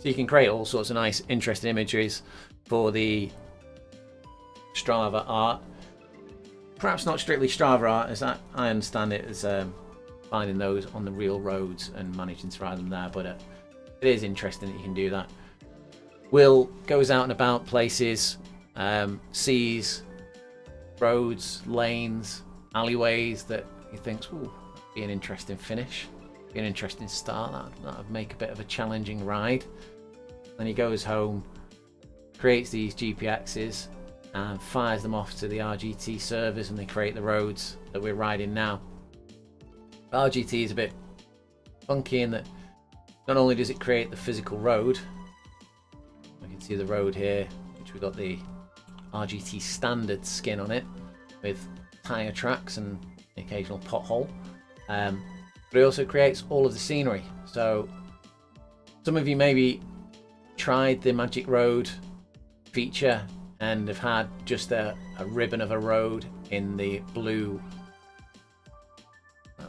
you can create all sorts of nice interesting images for the Strava art. Perhaps not strictly Strava art, as I understand it as finding those on the real roads and managing to ride them there, but it is interesting that you can do that. Will goes out and about places, sees roads, lanes, alleyways that he thinks, ooh, that'd be an interesting finish, be an interesting start, that would make a bit of a challenging ride. Then he goes home, creates these GPXs and fires them off to the RGT servers, and they create the roads that we're riding now. RGT is a bit funky in that not only does it create the physical road, we can see the road here, which we've got the RGT standard skin on it with tyre tracks and an occasional pothole. But it also creates all of the scenery. So some of you maybe tried the Magic Road feature and have had just a ribbon of a road in the blue,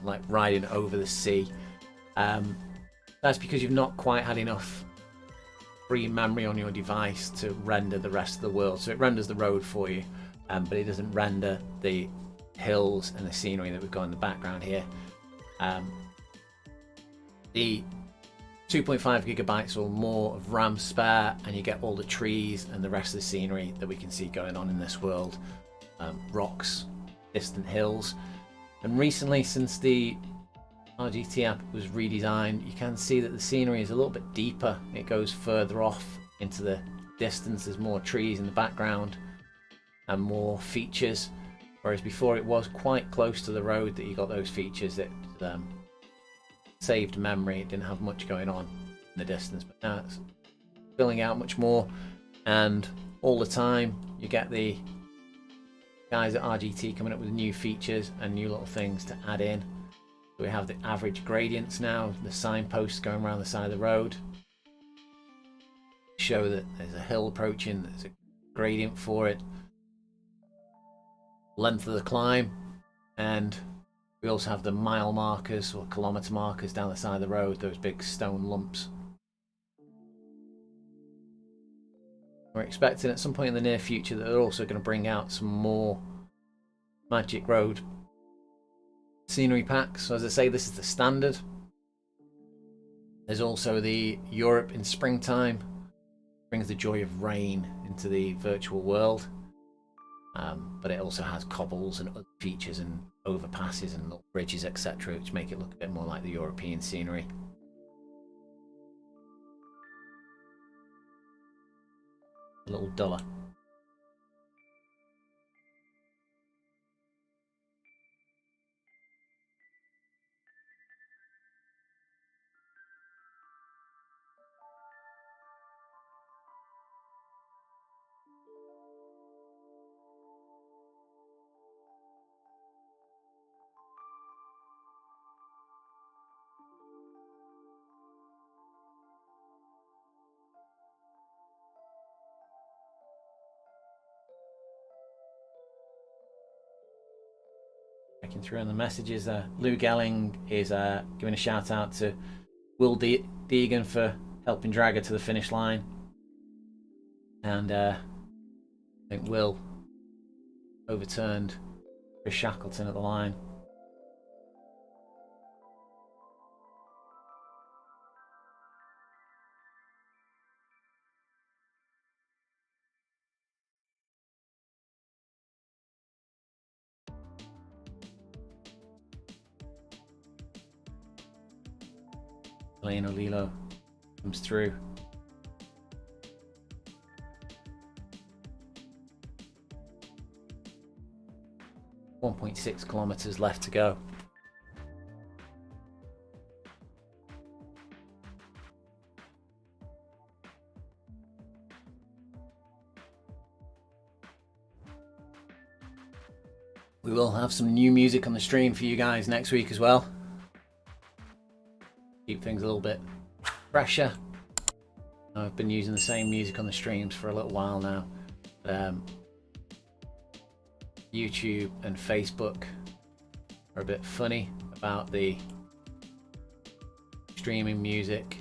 like riding over the sea. That's because you've not quite had enough free memory on your device to render the rest of the world. So it renders the road for you, but it doesn't render the hills and the scenery that we've got in the background here. The 2.5 gigabytes or more of RAM spare, and you get all the trees and the rest of the scenery that we can see going on in this world. Rocks, distant hills. And recently, since the RGT app was redesigned, you can see that the scenery is a little bit deeper. It goes further off into the distance. There's more trees in the background and more features, whereas before it was quite close to the road that you got those features that saved memory. It didn't have much going on in the distance, but now it's filling out much more, and all the time you get the guys at RGT coming up with new features and new little things to add in. So we have the average gradients now, the signposts going around the side of the road show that there's a hill approaching, there's a gradient for it, length of the climb, and we also have the mile markers or kilometer markers down the side of the road, those big stone lumps. We're expecting at some point in the near future that they're also going to bring out some more Magic Road scenery packs. So as I say, this is the standard. There's also the Europe in springtime, brings the joy of rain into the virtual world. But it also has cobbles and other features and overpasses and little bridges, etc., which make it look a bit more like the European scenery. A little duller. Checking through on the messages, Lou Gelling is giving a shout out to Will Deegan for helping drag her to the finish line, and I think Will overturned Chris Shackleton at the line. Elena Lilo comes through. .6 kilometers left to go. We will have some new music on the stream for you guys next week as well. Keep things a little bit fresher. I've been using the same music on the streams for a little while now. YouTube and Facebook are a bit funny about the streaming music.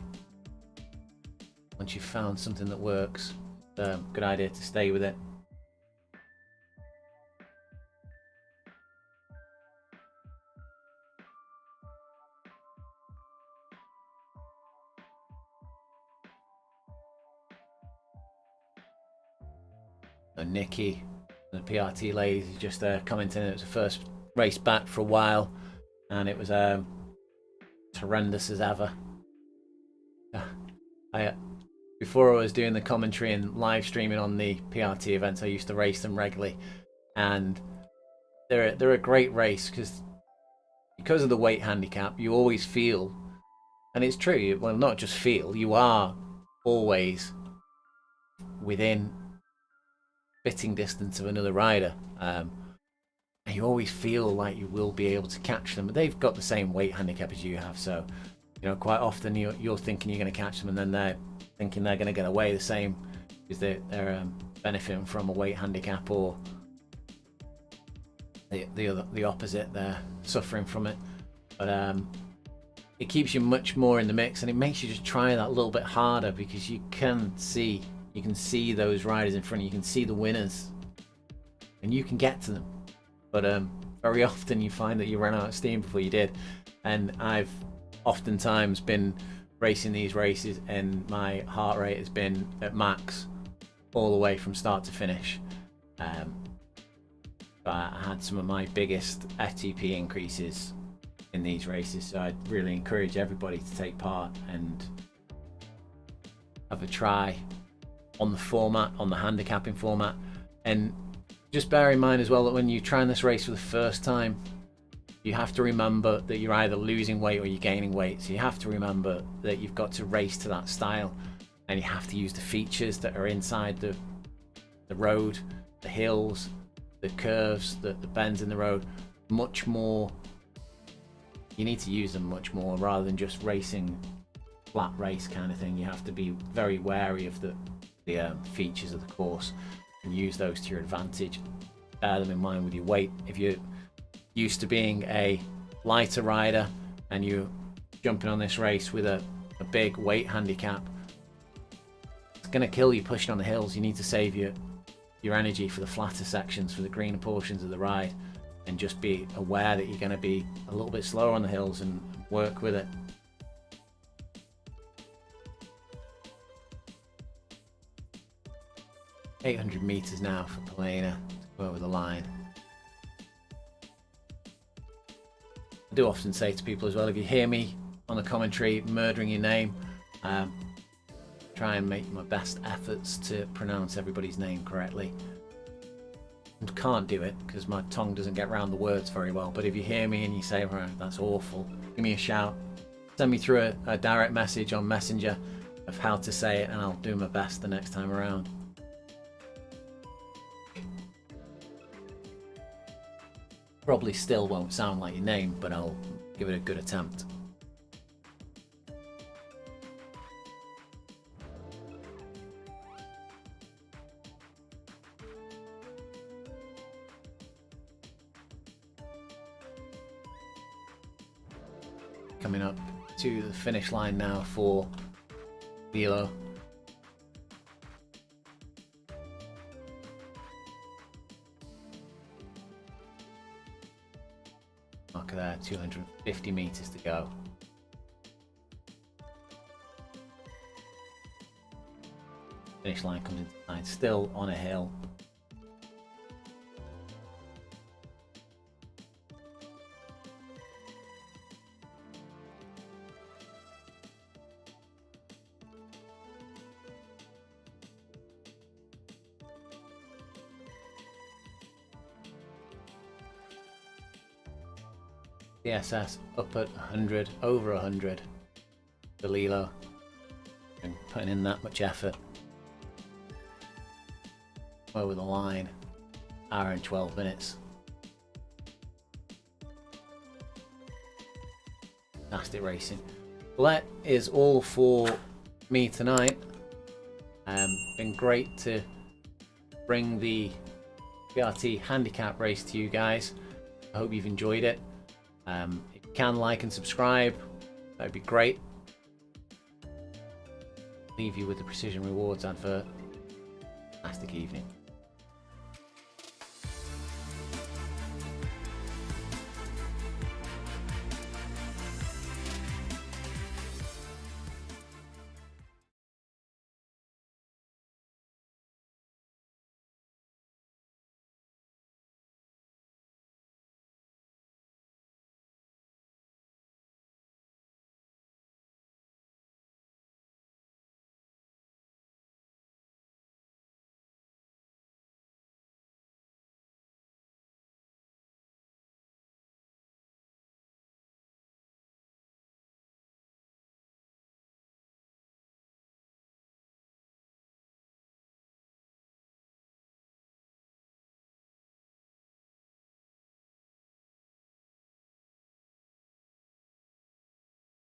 Once you've found something that works, it's a good idea to stay with it. And Nikki, the PRT ladies, is just commenting it was the first race back for a while, and it was as horrendous as ever. Before I was doing the commentary and live streaming on the PRT events, I used to race them regularly, and they're a great race because of the weight handicap. You always feel, and it's true. Well, not just feel. You are always within spitting distance of another rider. and you always feel like you will be able to catch them, but they've got the same weight handicap as you have, so you know, quite often you're thinking you're going to catch them, and then they're thinking they're going to get away the same because they're benefiting from a weight handicap, or the opposite, they're suffering from it. But it keeps you much more in the mix, and it makes you just try that little bit harder, because you can see those riders in front of you, you can see the winners, and you can get to them. But very often you find that you run out of steam before you did. And I've oftentimes been racing these races and my heart rate has been at max all the way from start to finish. I had some of my biggest FTP increases in these races, so I'd really encourage everybody to take part and have a try on the format, on the handicapping format. And just bear in mind as well that when you try this race for the first time, you have to remember that you're either losing weight or you're gaining weight. So you have to remember that you've got to race to that style, and you have to use the features that are inside the road, the hills, the curves, the bends in the road much more. You need to use them much more rather than just racing flat race kind of thing. You have to be very wary of the features of the course and use those to your advantage. Bear them in mind with your weight. If you're used to being a lighter rider and you're jumping on this race with a big weight handicap, it's going to kill you pushing on the hills. You need to save your energy for the flatter sections, for the greener portions of the ride, and just be aware that you're going to be a little bit slower on the hills and work with it. $800 meters now for Polena to go over the line. I do often say to people as well, if you hear me on the commentary murdering your name, try and make my best efforts to pronounce everybody's name correctly. And can't do it because my tongue doesn't get around the words very well, but if you hear me and you say, right, that's awful, give me a shout, send me through a direct message on Messenger of how to say it, and I'll do my best the next time around. Probably still won't sound like your name, but I'll give it a good attempt. Coming up to the finish line now for Velo. Marker there, 250 meters to go. Finish line comes into sight, still on a hill. DSS up at 100, over 100 for Lilo, and putting in that much effort. Over the line, hour and 12 minutes. Fantastic racing. Well, that is all for me tonight. Been great to bring the PRT handicap race to you guys. I hope you've enjoyed it. If you can, like and subscribe, that'd be great. Leave you with the Precision Rewards advert. Fantastic evening.